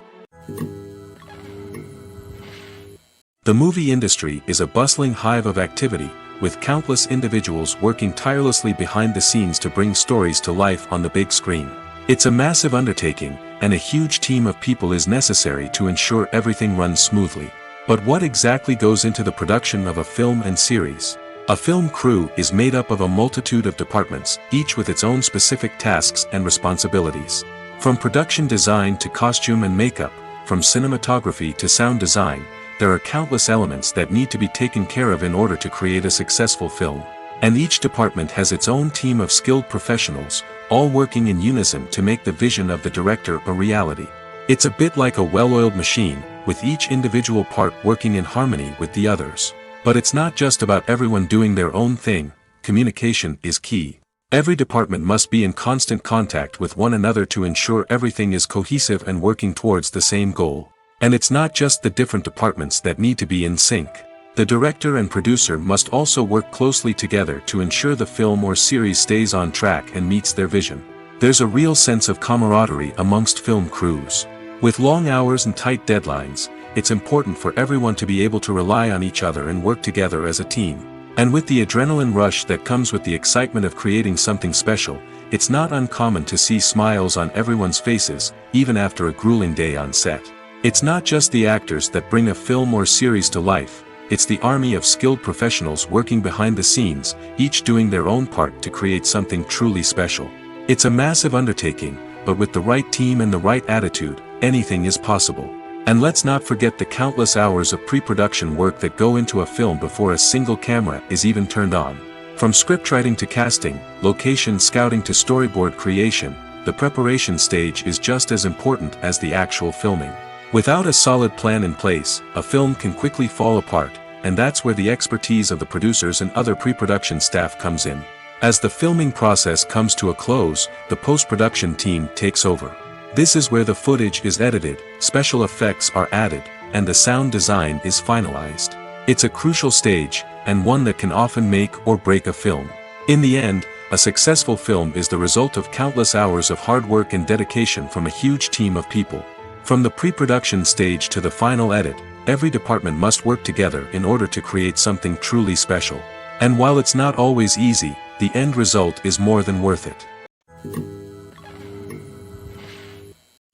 The movie industry is a bustling hive of activity, with countless individuals working tirelessly behind the scenes to bring stories to life on the big screen. It's a massive undertaking, and a huge team of people is necessary to ensure everything runs smoothly. But what exactly goes into the production of a film and series? A film crew is made up of a multitude of departments, each with its own specific tasks and responsibilities. From production design to costume and makeup, from cinematography to sound design, there are countless elements that need to be taken care of in order to create a successful film. And each department has its own team of skilled professionals, all working in unison to make the vision of the director a reality. It's a bit like a well-oiled machine, with each individual part working in harmony with the others. But it's not just about everyone doing their own thing. Communication is key. Every department must be in constant contact with one another to ensure everything is cohesive and working towards the same goal. And it's not just the different departments that need to be in sync. The director and producer must also work closely together to ensure the film or series stays on track and meets their vision. There's a real sense of camaraderie amongst film crews. With long hours and tight deadlines, it's important for everyone to be able to rely on each other and work together as a team. And with the adrenaline rush that comes with the excitement of creating something special, it's not uncommon to see smiles on everyone's faces, even after a grueling day on set. It's not just the actors that bring a film or series to life, it's the army of skilled professionals working behind the scenes, each doing their own part to create something truly special. It's a massive undertaking, but with the right team and the right attitude, anything is possible. And let's not forget the countless hours of pre-production work that go into a film before a single camera is even turned on. From scriptwriting to casting, location scouting to storyboard creation, the preparation stage is just as important as the actual filming. Without a solid plan in place, a film can quickly fall apart, and that's where the expertise of the producers and other pre-production staff comes in. As the filming process comes to a close, the post-production team takes over. This is where the footage is edited, special effects are added, and the sound design is finalized. It's a crucial stage, and one that can often make or break a film. In the end, a successful film is the result of countless hours of hard work and dedication from a huge team of people. From the pre-production stage to the final edit, every department must work together in order to create something truly special. And while it's not always easy, the end result is more than worth it.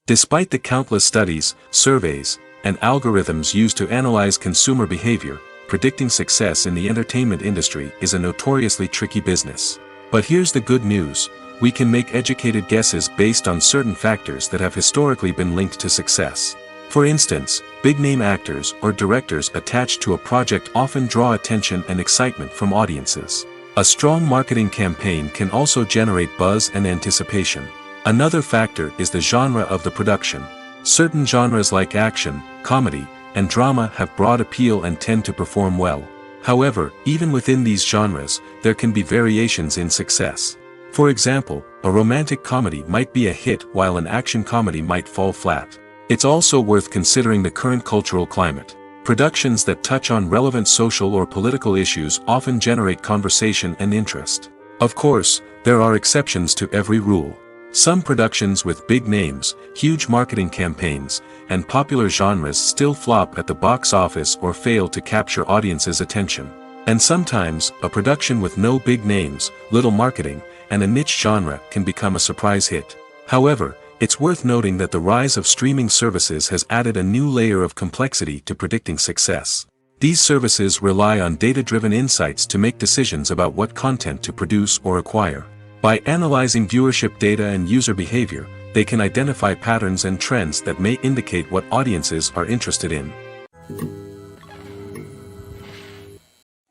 Despite the countless studies, surveys, and algorithms used to analyze consumer behavior, predicting success in the entertainment industry is a notoriously tricky business. But here's the good news. We can make educated guesses based on certain factors that have historically been linked to success. For instance, big-name actors or directors attached to a project often draw attention and excitement from audiences. A strong marketing campaign can also generate buzz and anticipation. Another factor is the genre of the production. Certain genres like action, comedy, and drama have broad appeal and tend to perform well. However, even within these genres, there can be variations in success. For example, a romantic comedy might be a hit while an action comedy might fall flat. It's also worth considering the current cultural climate. Productions that touch on relevant social or political issues often generate conversation and interest. Of course, there are exceptions to every rule. Some productions with big names, huge marketing campaigns, and popular genres still flop at the box office or fail to capture audiences' attention. And sometimes, a production with no big names, little marketing, and a niche genre can become a surprise hit. However, it's worth noting that the rise of streaming services has added a new layer of complexity to predicting success. These services rely on data-driven insights to make decisions about what content to produce or acquire. By analyzing viewership data and user behavior, they can identify patterns and trends that may indicate what audiences are interested in.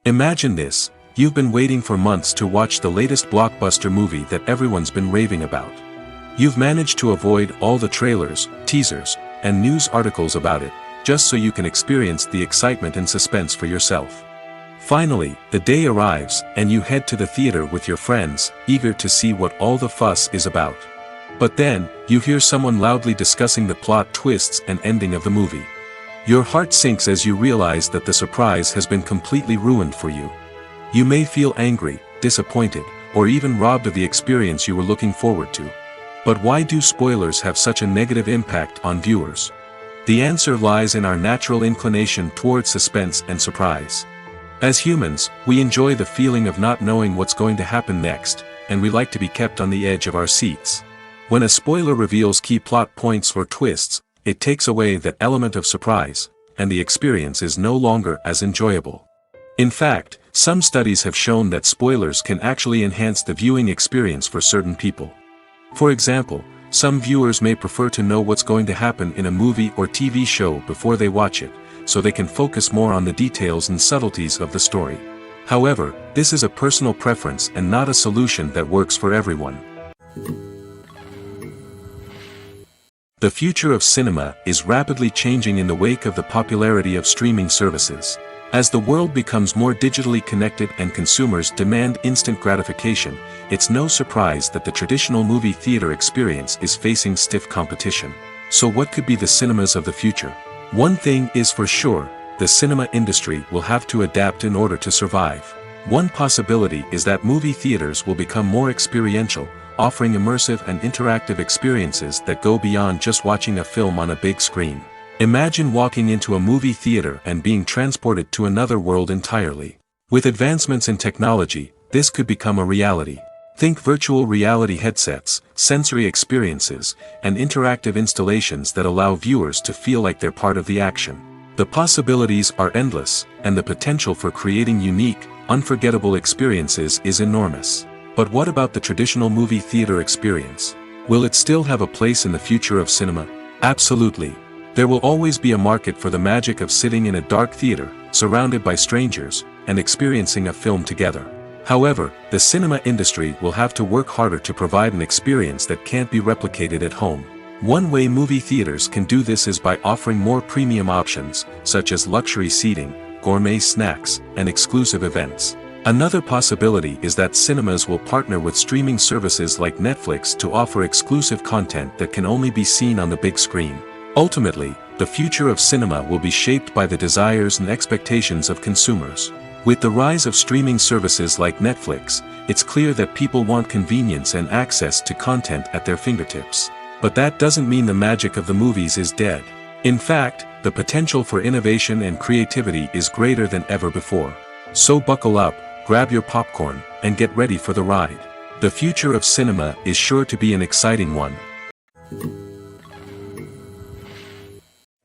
Imagine this: you've been waiting for months to watch the latest blockbuster movie that everyone's been raving about. You've managed to avoid all the trailers, teasers, and news articles about it, just so you can experience the excitement and suspense for yourself. Finally, the day arrives, and you head to the theater with your friends, eager to see what all the fuss is about. But then, you hear someone loudly discussing the plot twists and ending of the movie. Your heart sinks as you realize that the surprise has been completely ruined for you. You may feel angry, disappointed, or even robbed of the experience you were looking forward to. But why do spoilers have such a negative impact on viewers? The answer lies in our natural inclination towards suspense and surprise. As humans, we enjoy the feeling of not knowing what's going to happen next, and we like to be kept on the edge of our seats. When a spoiler reveals key plot points or twists, it takes away that element of surprise, and the experience is no longer as enjoyable. In fact, some studies have shown that spoilers can actually enhance the viewing experience for certain people. For example, some viewers may prefer to know what's going to happen in a movie or TV show before they watch it, so they can focus more on the details and subtleties of the story. However, this is a personal preference and not a solution that works for everyone. The future of cinema is rapidly changing in the wake of the popularity of streaming services. As the world becomes more digitally connected and consumers demand instant gratification, it's no surprise that the traditional movie theater experience is facing stiff competition. So what could be the cinemas of the future? One thing is for sure: the cinema industry will have to adapt in order to survive. One possibility is that movie theaters will become more experiential, offering immersive and interactive experiences that go beyond just watching a film on a big screen. Imagine walking into a movie theater and being transported to another world entirely. With advancements in technology, this could become a reality. Think virtual reality headsets, sensory experiences, and interactive installations that allow viewers to feel like they're part of the action. The possibilities are endless, and the potential for creating unique, unforgettable experiences is enormous. But what about the traditional movie theater experience? Will it still have a place in the future of cinema? Absolutely. There will always be a market for the magic of sitting in a dark theater, surrounded by strangers, and experiencing a film together. However, the cinema industry will have to work harder to provide an experience that can't be replicated at home. One way movie theaters can do this is by offering more premium options, such as luxury seating, gourmet snacks, and exclusive events. Another possibility is that cinemas will partner with streaming services like Netflix to offer exclusive content that can only be seen on the big screen. Ultimately, the future of cinema will be shaped by the desires and expectations of consumers. With the rise of streaming services like Netflix, it's clear that people want convenience and access to content at their fingertips. But that doesn't mean the magic of the movies is dead. In fact, the potential for innovation and creativity is greater than ever before. So buckle up, grab your popcorn, and get ready for the ride. The future of cinema is sure to be an exciting one.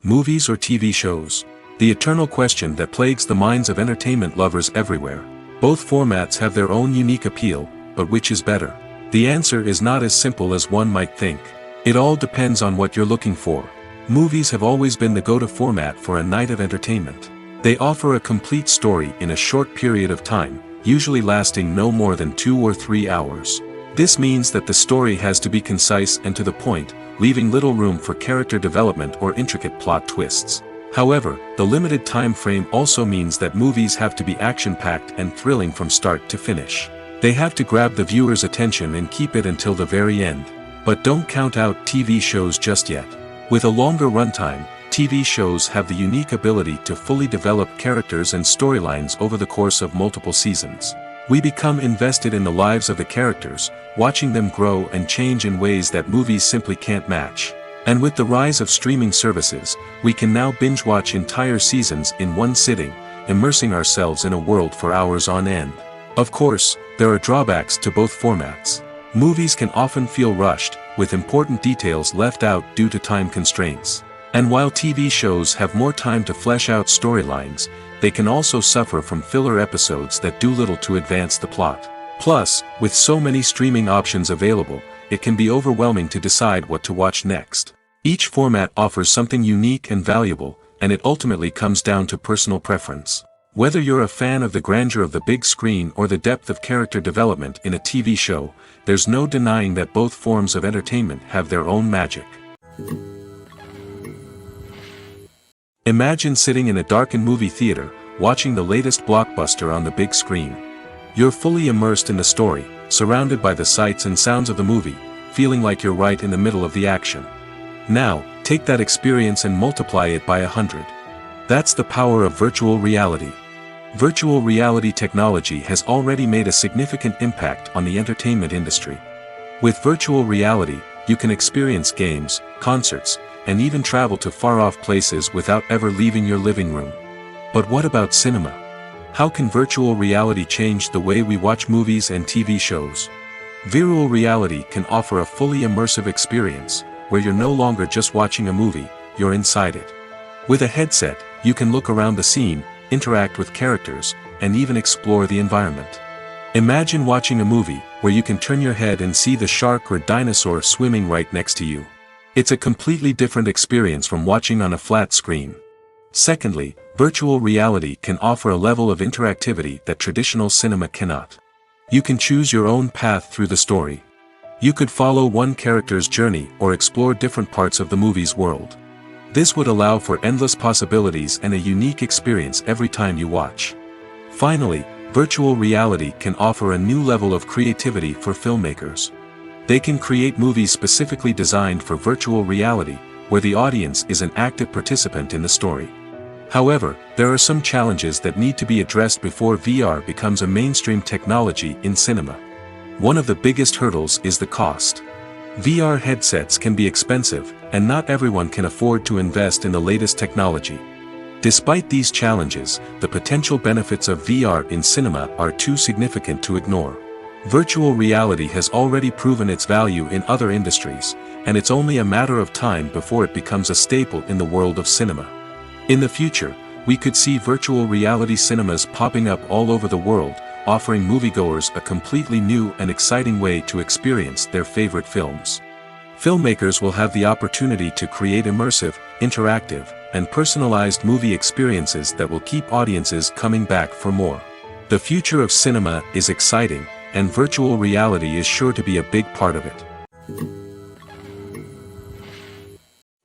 Movies or TV shows? The eternal question that plagues the minds of entertainment lovers everywhere. Both formats have their own unique appeal, but which is better? The answer is not as simple as one might think. It all depends on what you're looking for. Movies have always been the go-to format for a night of entertainment. They offer a complete story in a short period of time, usually lasting no more than 2 or 3 hours. This means that the story has to be concise and to the point, leaving little room for character development or intricate plot twists. However, the limited time frame also means that movies have to be action-packed and thrilling from start to finish. They have to grab the viewer's attention and keep it until the very end. But don't count out TV shows just yet. With a longer runtime, TV shows have the unique ability to fully develop characters and storylines over the course of multiple seasons. We become invested in the lives of the characters, watching them grow and change in ways that movies simply can't match. And with the rise of streaming services, we can now binge-watch entire seasons in one sitting, immersing ourselves in a world for hours on end. Of course, there are drawbacks to both formats. Movies can often feel rushed, with important details left out due to time constraints. And while TV shows have more time to flesh out storylines, they can also suffer from filler episodes that do little to advance the plot. Plus, with so many streaming options available, it can be overwhelming to decide what to watch next. Each format offers something unique and valuable, and it ultimately comes down to personal preference. Whether you're a fan of the grandeur of the big screen or the depth of character development in a TV show, there's no denying that both forms of entertainment have their own magic. Imagine sitting in a darkened movie theater, watching the latest blockbuster on the big screen. You're fully immersed in the story, surrounded by the sights and sounds of the movie, feeling like you're right in the middle of the action. Now, take that experience and multiply it by 100. That's the power of virtual reality. Virtual reality technology has already made a significant impact on the entertainment industry. With virtual reality, you can experience games, concerts, and even travel to far-off places without ever leaving your living room. But what about cinema? How can virtual reality change the way we watch movies and TV shows? Virtual reality can offer a fully immersive experience, where you're no longer just watching a movie, you're inside it. With a headset, you can look around the scene, interact with characters, and even explore the environment. Imagine watching a movie where you can turn your head and see the shark or dinosaur swimming right next to you. It's a completely different experience from watching on a flat screen. Secondly, virtual reality can offer a level of interactivity that traditional cinema cannot. You can choose your own path through the story. You could follow one character's journey or explore different parts of the movie's world. This would allow for endless possibilities and a unique experience every time you watch. Finally, virtual reality can offer a new level of creativity for filmmakers. They can create movies specifically designed for virtual reality, where the audience is an active participant in the story. However, there are some challenges that need to be addressed before VR becomes a mainstream technology in cinema. One of the biggest hurdles is the cost. VR headsets can be expensive, and not everyone can afford to invest in the latest technology. Despite these challenges, the potential benefits of VR in cinema are too significant to ignore. Virtual reality has already proven its value in other industries, and it's only a matter of time before it becomes a staple in the world of cinema. In the future, we could see virtual reality cinemas popping up all over the world, offering moviegoers a completely new and exciting way to experience their favorite films. Filmmakers will have the opportunity to create immersive, interactive, and personalized movie experiences that will keep audiences coming back for more. The future of cinema is exciting, and virtual reality is sure to be a big part of it.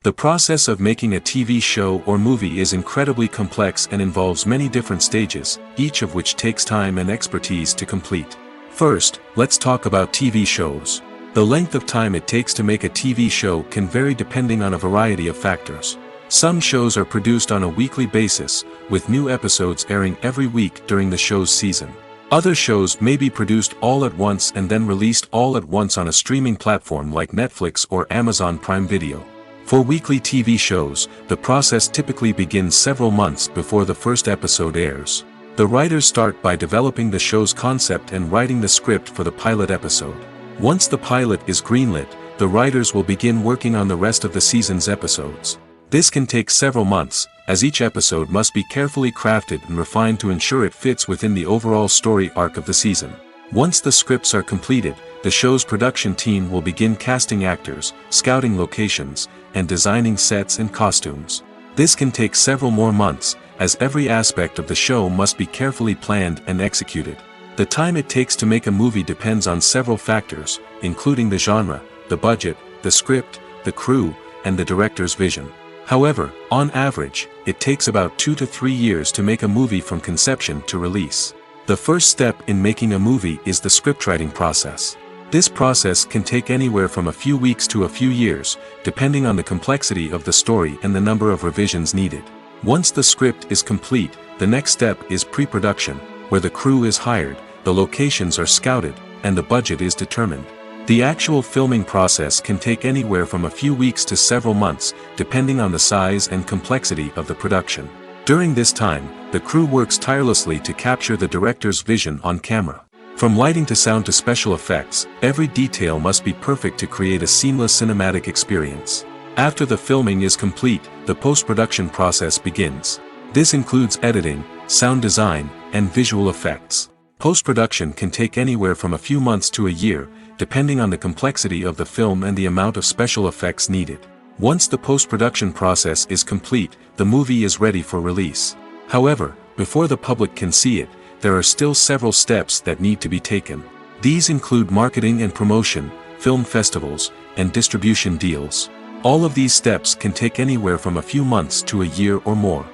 The process of making a TV show or movie is incredibly complex and involves many different stages, each of which takes time and expertise to complete. First, let's talk about TV shows. The length of time it takes to make a TV show can vary depending on a variety of factors. Some shows are produced on a weekly basis, with new episodes airing every week during the show's season. Other shows may be produced all at once and then released all at once on a streaming platform like Netflix or Amazon Prime Video. For weekly TV shows, the process typically begins several months before the first episode airs. The writers start by developing the show's concept and writing the script for the pilot episode. Once the pilot is greenlit, the writers will begin working on the rest of the season's episodes. This can take several months, as each episode must be carefully crafted and refined to ensure it fits within the overall story arc of the season. Once the scripts are completed, the show's production team will begin casting actors, scouting locations, and designing sets and costumes. This can take several more months, as every aspect of the show must be carefully planned and executed. The time it takes to make a movie depends on several factors, including the genre, the budget, the script, the crew, and the director's vision. However, on average, it takes about 2 to 3 years to make a movie from conception to release. The first step in making a movie is the scriptwriting process. This process can take anywhere from a few weeks to a few years, depending on the complexity of the story and the number of revisions needed. Once the script is complete, the next step is pre-production, where the crew is hired, the locations are scouted, and the budget is determined. The actual filming process can take anywhere from a few weeks to several months, depending on the size and complexity of the production. During this time, the crew works tirelessly to capture the director's vision on camera. From lighting to sound to special effects, every detail must be perfect to create a seamless cinematic experience. After the filming is complete, the post-production process begins. This includes editing, sound design, and visual effects. Post-production can take anywhere from a few months to a year, depending on the complexity of the film and the amount of special effects needed. Once the post-production process is complete, the movie is ready for release. However, before the public can see it, there are still several steps that need to be taken. These include marketing and promotion, film festivals, and distribution deals. All of these steps can take anywhere from a few months to a year or more.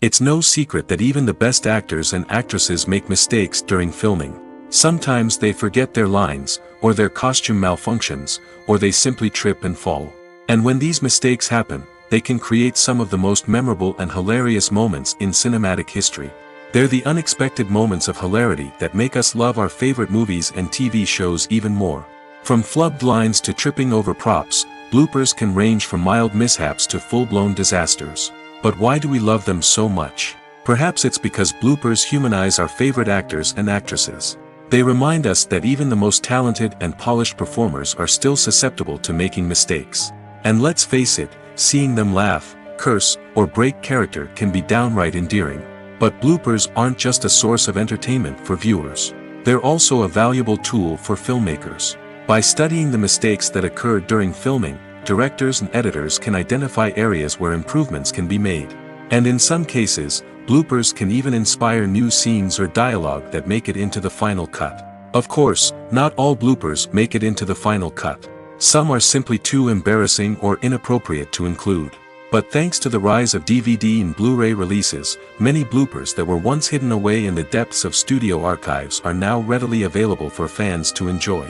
It's no secret that even the best actors and actresses make mistakes during filming. Sometimes they forget their lines, or their costume malfunctions, or they simply trip and fall. And when these mistakes happen, they can create some of the most memorable and hilarious moments in cinematic history. They're the unexpected moments of hilarity that make us love our favorite movies and TV shows even more. From flubbed lines to tripping over props, bloopers can range from mild mishaps to full-blown disasters. But why do we love them so much? Perhaps it's because bloopers humanize our favorite actors and actresses. They remind us that even the most talented and polished performers are still susceptible to making mistakes. And let's face it, seeing them laugh, curse, or break character can be downright endearing. But bloopers aren't just a source of entertainment for viewers. They're also a valuable tool for filmmakers. By studying the mistakes that occur during filming, directors and editors can identify areas where improvements can be made. And in some cases, bloopers can even inspire new scenes or dialogue that make it into the final cut. Of course, not all bloopers make it into the final cut. Some are simply too embarrassing or inappropriate to include. But thanks to the rise of DVD and Blu-ray releases, many bloopers that were once hidden away in the depths of studio archives are now readily available for fans to enjoy.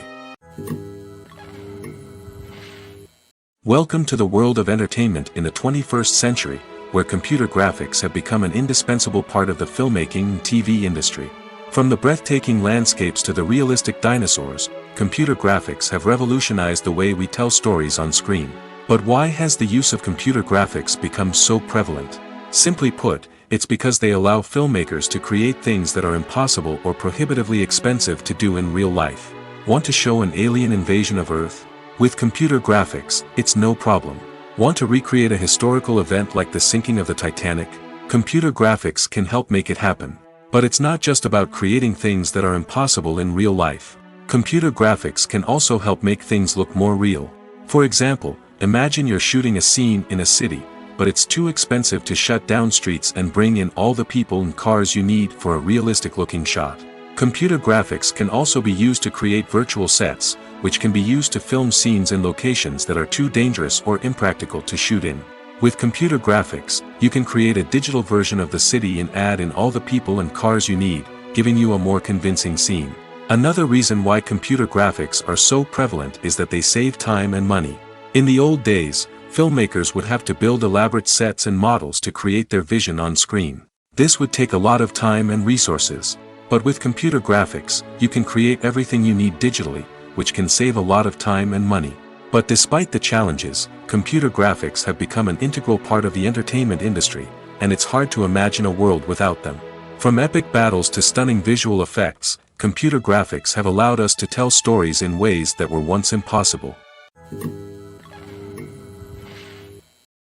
Welcome to the world of entertainment in the 21st century, where computer graphics have become an indispensable part of the filmmaking and TV industry. From the breathtaking landscapes to the realistic dinosaurs, computer graphics have revolutionized the way we tell stories on screen. But why has the use of computer graphics become so prevalent? Simply put, it's because they allow filmmakers to create things that are impossible or prohibitively expensive to do in real life. Want to show an alien invasion of Earth? With computer graphics, it's no problem. Want to recreate a historical event like the sinking of the Titanic? Computer graphics can help make it happen. But it's not just about creating things that are impossible in real life. Computer graphics can also help make things look more real. For example, imagine you're shooting a scene in a city, but it's too expensive to shut down streets and bring in all the people and cars you need for a realistic-looking shot. Computer graphics can also be used to create virtual sets, which can be used to film scenes in locations that are too dangerous or impractical to shoot in. With computer graphics, you can create a digital version of the city and add in all the people and cars you need, giving you a more convincing scene. Another reason why computer graphics are so prevalent is that they save time and money. In the old days, filmmakers would have to build elaborate sets and models to create their vision on screen. This would take a lot of time and resources. But with computer graphics, you can create everything you need digitally, which can save a lot of time and money. But despite the challenges, computer graphics have become an integral part of the entertainment industry, and it's hard to imagine a world without them. From epic battles to stunning visual effects, computer graphics have allowed us to tell stories in ways that were once impossible.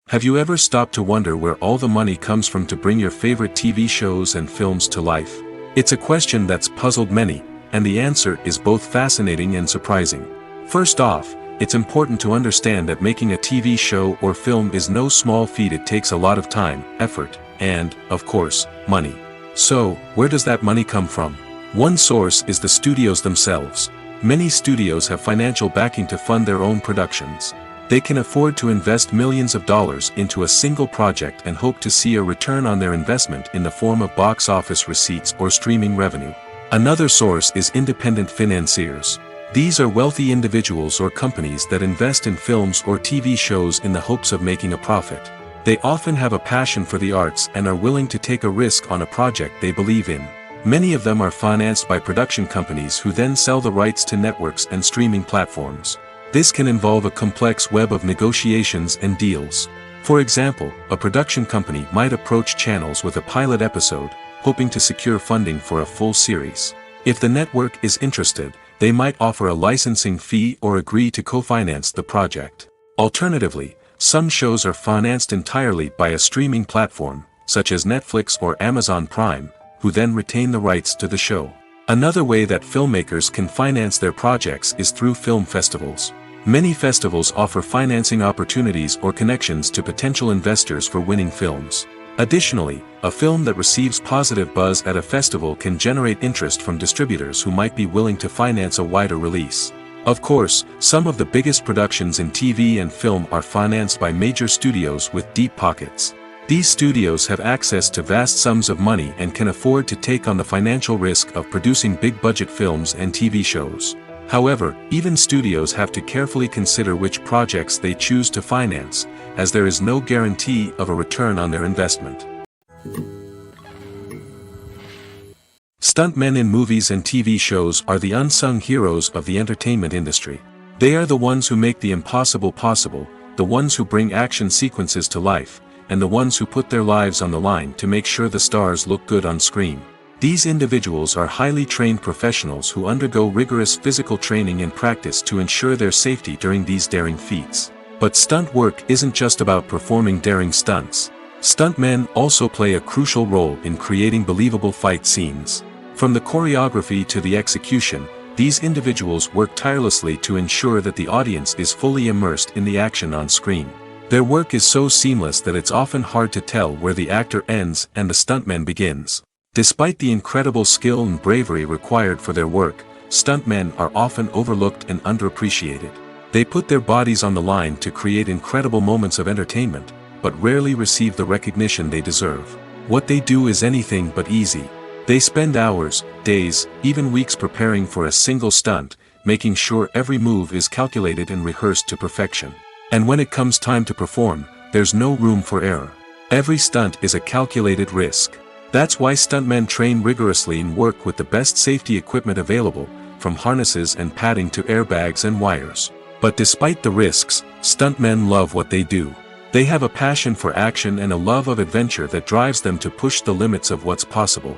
Have you ever stopped to wonder where all the money comes from to bring your favorite TV shows and films to life? It's a question that's puzzled many, and the answer is both fascinating and surprising. First off, it's important to understand that making a TV show or film is no small feat. It takes a lot of time, effort, and, of course, money. So, where does that money come from? One source is the studios themselves. Many studios have financial backing to fund their own productions. They can afford to invest millions of dollars into a single project and hope to see a return on their investment in the form of box office receipts or streaming revenue. Another source is independent financiers. These are wealthy individuals or companies that invest in films or TV shows in the hopes of making a profit. They often have a passion for the arts and are willing to take a risk on a project they believe in. Many of them are financed by production companies who then sell the rights to networks and streaming platforms. This can involve a complex web of negotiations and deals. For example, a production company might approach channels with a pilot episode, hoping to secure funding for a full series. If the network is interested, they might offer a licensing fee or agree to co-finance the project. Alternatively, some shows are financed entirely by a streaming platform, such as Netflix or Amazon Prime, who then retain the rights to the show. Another way that filmmakers can finance their projects is through film festivals. Many festivals offer financing opportunities or connections to potential investors for winning films. Additionally, a film that receives positive buzz at a festival can generate interest from distributors who might be willing to finance a wider release. Of course, some of the biggest productions in TV and film are financed by major studios with deep pockets. These studios have access to vast sums of money and can afford to take on the financial risk of producing big-budget films and TV shows. However, even studios have to carefully consider which projects they choose to finance, as there is no guarantee of a return on their investment. Stuntmen in movies and TV shows are the unsung heroes of the entertainment industry. They are the ones who make the impossible possible, the ones who bring action sequences to life, and the ones who put their lives on the line to make sure the stars look good on screen. These individuals are highly trained professionals who undergo rigorous physical training and practice to ensure their safety during these daring feats. But stunt work isn't just about performing daring stunts. Stuntmen also play a crucial role in creating believable fight scenes. From the choreography to the execution, these individuals work tirelessly to ensure that the audience is fully immersed in the action on screen. Their work is so seamless that it's often hard to tell where the actor ends and the stuntman begins. Despite the incredible skill and bravery required for their work, stuntmen are often overlooked and underappreciated. They put their bodies on the line to create incredible moments of entertainment, but rarely receive the recognition they deserve. What they do is anything but easy. They spend hours, days, even weeks preparing for a single stunt, making sure every move is calculated and rehearsed to perfection. And when it comes time to perform, there's no room for error. Every stunt is a calculated risk. That's why stuntmen train rigorously and work with the best safety equipment available, from harnesses and padding to airbags and wires. But despite the risks, stuntmen love what they do. They have a passion for action and a love of adventure that drives them to push the limits of what's possible.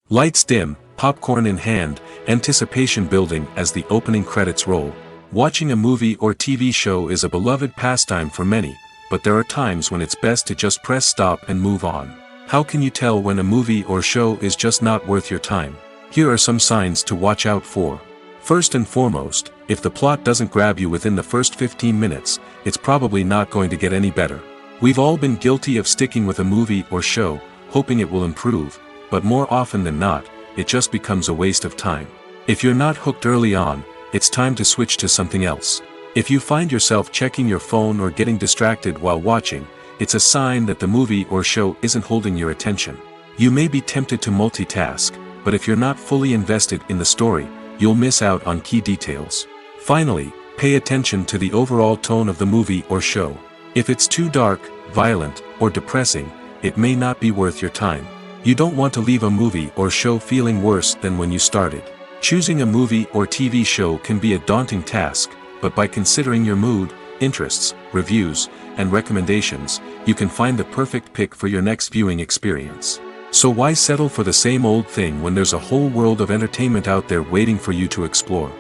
Lights dim, popcorn in hand, anticipation building as the opening credits roll. Watching a movie or TV show is a beloved pastime for many, but there are times when it's best to just press stop and move on. How can you tell when a movie or show is just not worth your time? Here are some signs to watch out for. First and foremost, if the plot doesn't grab you within the first 15 minutes, it's probably not going to get any better. We've all been guilty of sticking with a movie or show, hoping it will improve, but more often than not, it just becomes a waste of time. If you're not hooked early on, it's time to switch to something else. If you find yourself checking your phone or getting distracted while watching, it's a sign that the movie or show isn't holding your attention. You may be tempted to multitask, but if you're not fully invested in the story, you'll miss out on key details. Finally, pay attention to the overall tone of the movie or show. If it's too dark, violent, or depressing, it may not be worth your time. You don't want to leave a movie or show feeling worse than when you started. Choosing a movie or TV show can be a daunting task, but by considering your mood, interests, reviews, and recommendations, you can find the perfect pick for your next viewing experience. So why settle for the same old thing when there's a whole world of entertainment out there waiting for you to explore?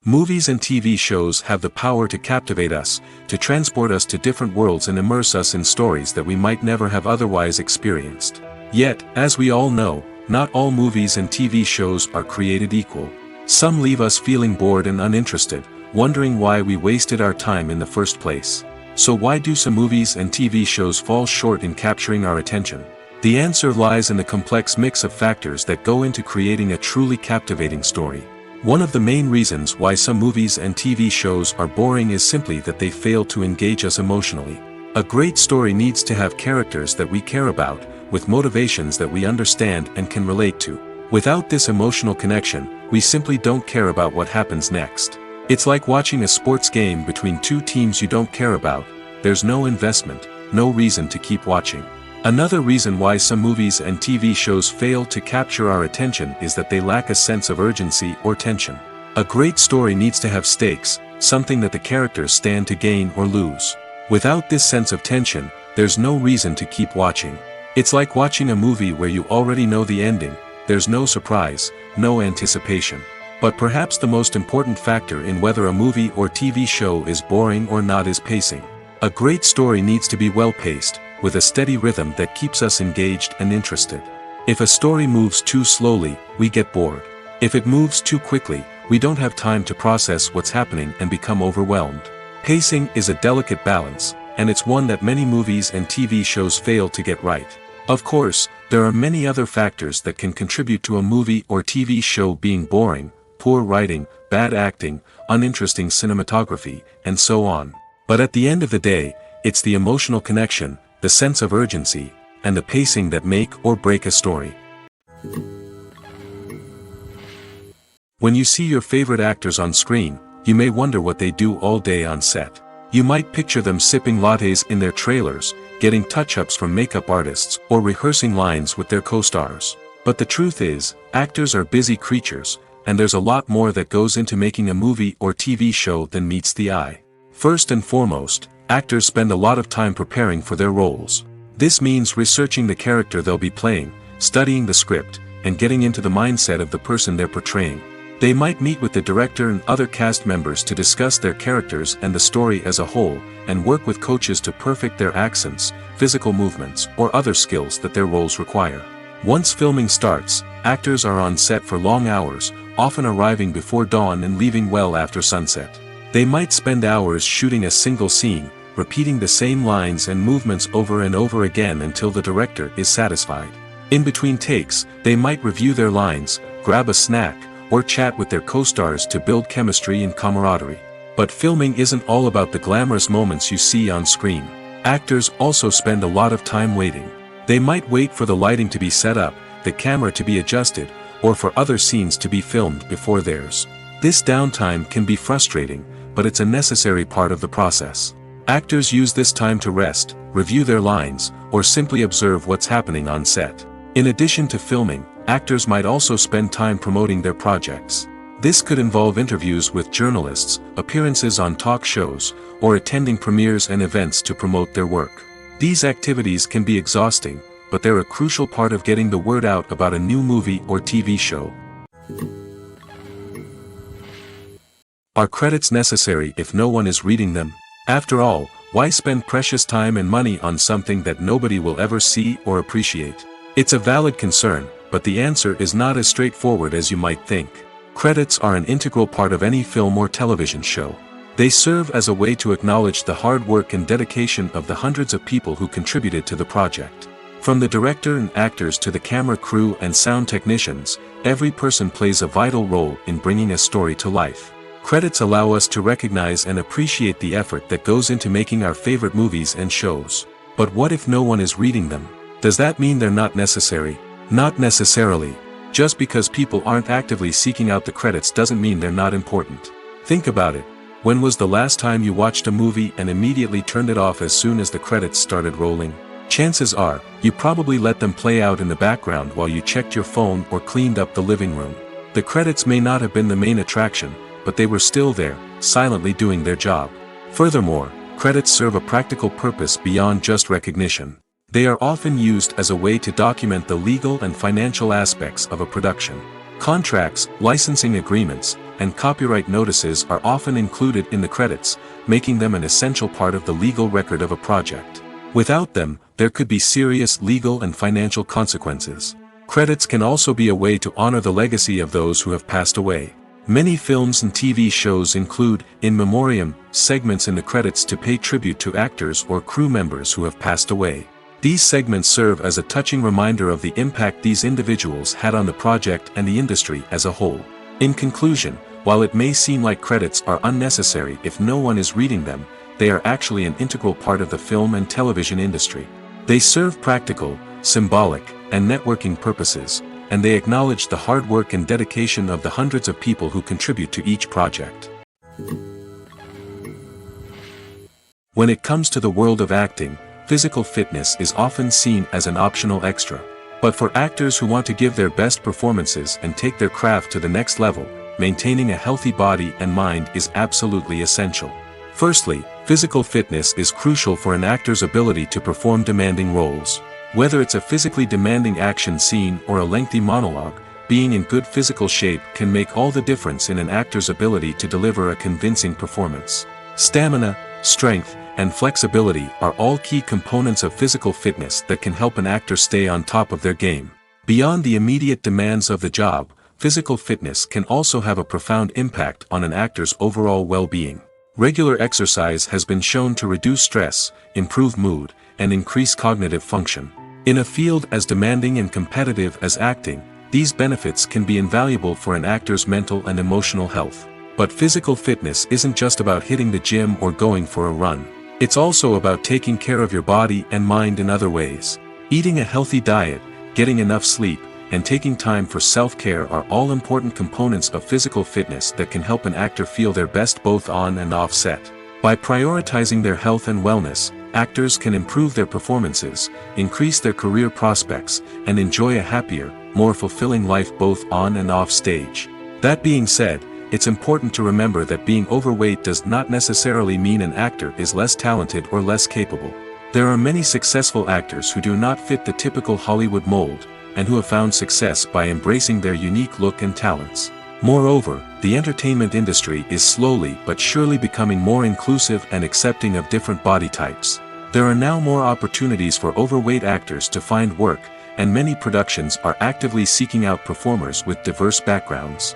Movies and TV shows have the power to captivate us, to transport us to different worlds and immerse us in stories that we might never have otherwise experienced. Yet, as we all know, not all movies and TV shows are created equal. Some leave us feeling bored and uninterested, wondering why we wasted our time in the first place. So why do some movies and TV shows fall short in capturing our attention? The answer lies in the complex mix of factors that go into creating a truly captivating story. One of the main reasons why some movies and TV shows are boring is simply that they fail to engage us emotionally. A great story needs to have characters that we care about, with motivations that we understand and can relate to. Without this emotional connection, we simply don't care about what happens next. It's like watching a sports game between two teams you don't care about. There's no investment, no reason to keep watching. Another reason why some movies and TV shows fail to capture our attention is that they lack a sense of urgency or tension. A great story needs to have stakes, something that the characters stand to gain or lose. Without this sense of tension, there's no reason to keep watching. It's like watching a movie where you already know the ending. There's no surprise, no anticipation. But perhaps the most important factor in whether a movie or TV show is boring or not is pacing. A great story needs to be well-paced, with a steady rhythm that keeps us engaged and interested. If a story moves too slowly, we get bored. If it moves too quickly, we don't have time to process what's happening and become overwhelmed. Pacing is a delicate balance, and it's one that many movies and TV shows fail to get right. Of course, there are many other factors that can contribute to a movie or TV show being boring: poor writing, bad acting, uninteresting cinematography, and so on. But at the end of the day, it's the emotional connection, the sense of urgency, and the pacing that make or break a story. When you see your favorite actors on screen, you may wonder what they do all day on set. You might picture them sipping lattes in their trailers, getting touch-ups from makeup artists, or rehearsing lines with their co-stars. But the truth is, actors are busy creatures, and there's a lot more that goes into making a movie or TV show than meets the eye. First and foremost, actors spend a lot of time preparing for their roles. This means researching the character they'll be playing, studying the script, and getting into the mindset of the person they're portraying. They might meet with the director and other cast members to discuss their characters and the story as a whole, and work with coaches to perfect their accents, physical movements, or other skills that their roles require. Once filming starts, actors are on set for long hours, often arriving before dawn and leaving well after sunset. They might spend hours shooting a single scene, repeating the same lines and movements over and over again until the director is satisfied. In between takes, they might review their lines, grab a snack, or chat with their co-stars to build chemistry and camaraderie. But filming isn't all about the glamorous moments you see on screen. Actors also spend a lot of time waiting. They might wait for the lighting to be set up, the camera to be adjusted, or for other scenes to be filmed before theirs. This downtime can be frustrating, but it's a necessary part of the process. Actors use this time to rest, review their lines, or simply observe what's happening on set. In addition to filming, actors might also spend time promoting their projects. This could involve interviews with journalists, appearances on talk shows, or attending premieres and events to promote their work. These activities can be exhausting, but they're a crucial part of getting the word out about a new movie or TV show. Are credits necessary if no one is reading them? After all, why spend precious time and money on something that nobody will ever see or appreciate? It's a valid concern, but the answer is not as straightforward as you might think. Credits are an integral part of any film or television show. They serve as a way to acknowledge the hard work and dedication of the hundreds of people who contributed to the project. From the director and actors to the camera crew and sound technicians, every person plays a vital role in bringing a story to life. Credits allow us to recognize and appreciate the effort that goes into making our favorite movies and shows. But what if no one is reading them? Does that mean they're not necessary? Not necessarily. Just because people aren't actively seeking out the credits doesn't mean they're not important. Think about it. When was the last time you watched a movie and immediately turned it off as soon as the credits started rolling? Chances are, you probably let them play out in the background while you checked your phone or cleaned up the living room. The credits may not have been the main attraction, but they were still there, silently doing their job. Furthermore, credits serve a practical purpose beyond just recognition. They are often used as a way to document the legal and financial aspects of a production. Contracts, licensing agreements, and copyright notices are often included in the credits, making them an essential part of the legal record of a project. Without them, there could be serious legal and financial consequences. Credits can also be a way to honor the legacy of those who have passed away. Many films and TV shows include, in memoriam, segments in the credits to pay tribute to actors or crew members who have passed away. These segments serve as a touching reminder of the impact these individuals had on the project and the industry as a whole. In conclusion, while it may seem like credits are unnecessary if no one is reading them, they are actually an integral part of the film and television industry. They serve practical, symbolic, and networking purposes, and they acknowledge the hard work and dedication of the hundreds of people who contribute to each project. When it comes to the world of acting, physical fitness is often seen as an optional extra. But for actors who want to give their best performances and take their craft to the next level, maintaining a healthy body and mind is absolutely essential. Firstly, physical fitness is crucial for an actor's ability to perform demanding roles. Whether it's a physically demanding action scene or a lengthy monologue, being in good physical shape can make all the difference in an actor's ability to deliver a convincing performance. Stamina, strength, and flexibility are all key components of physical fitness that can help an actor stay on top of their game. Beyond the immediate demands of the job, physical fitness can also have a profound impact on an actor's overall well-being. Regular exercise has been shown to reduce stress, improve mood, and increase cognitive function. In a field as demanding and competitive as acting, these benefits can be invaluable for an actor's mental and emotional health. But physical fitness isn't just about hitting the gym or going for a run. It's also about taking care of your body and mind in other ways. Eating a healthy diet, getting enough sleep, and taking time for self-care are all important components of physical fitness that can help an actor feel their best both on and off set. By prioritizing their health and wellness, actors can improve their performances, increase their career prospects, and enjoy a happier, more fulfilling life both on and off stage. That being said, it's important to remember that being overweight does not necessarily mean an actor is less talented or less capable. There are many successful actors who do not fit the typical Hollywood mold, and who have found success by embracing their unique look and talents. Moreover, the entertainment industry is slowly but surely becoming more inclusive and accepting of different body types. There are now more opportunities for overweight actors to find work, and many productions are actively seeking out performers with diverse backgrounds.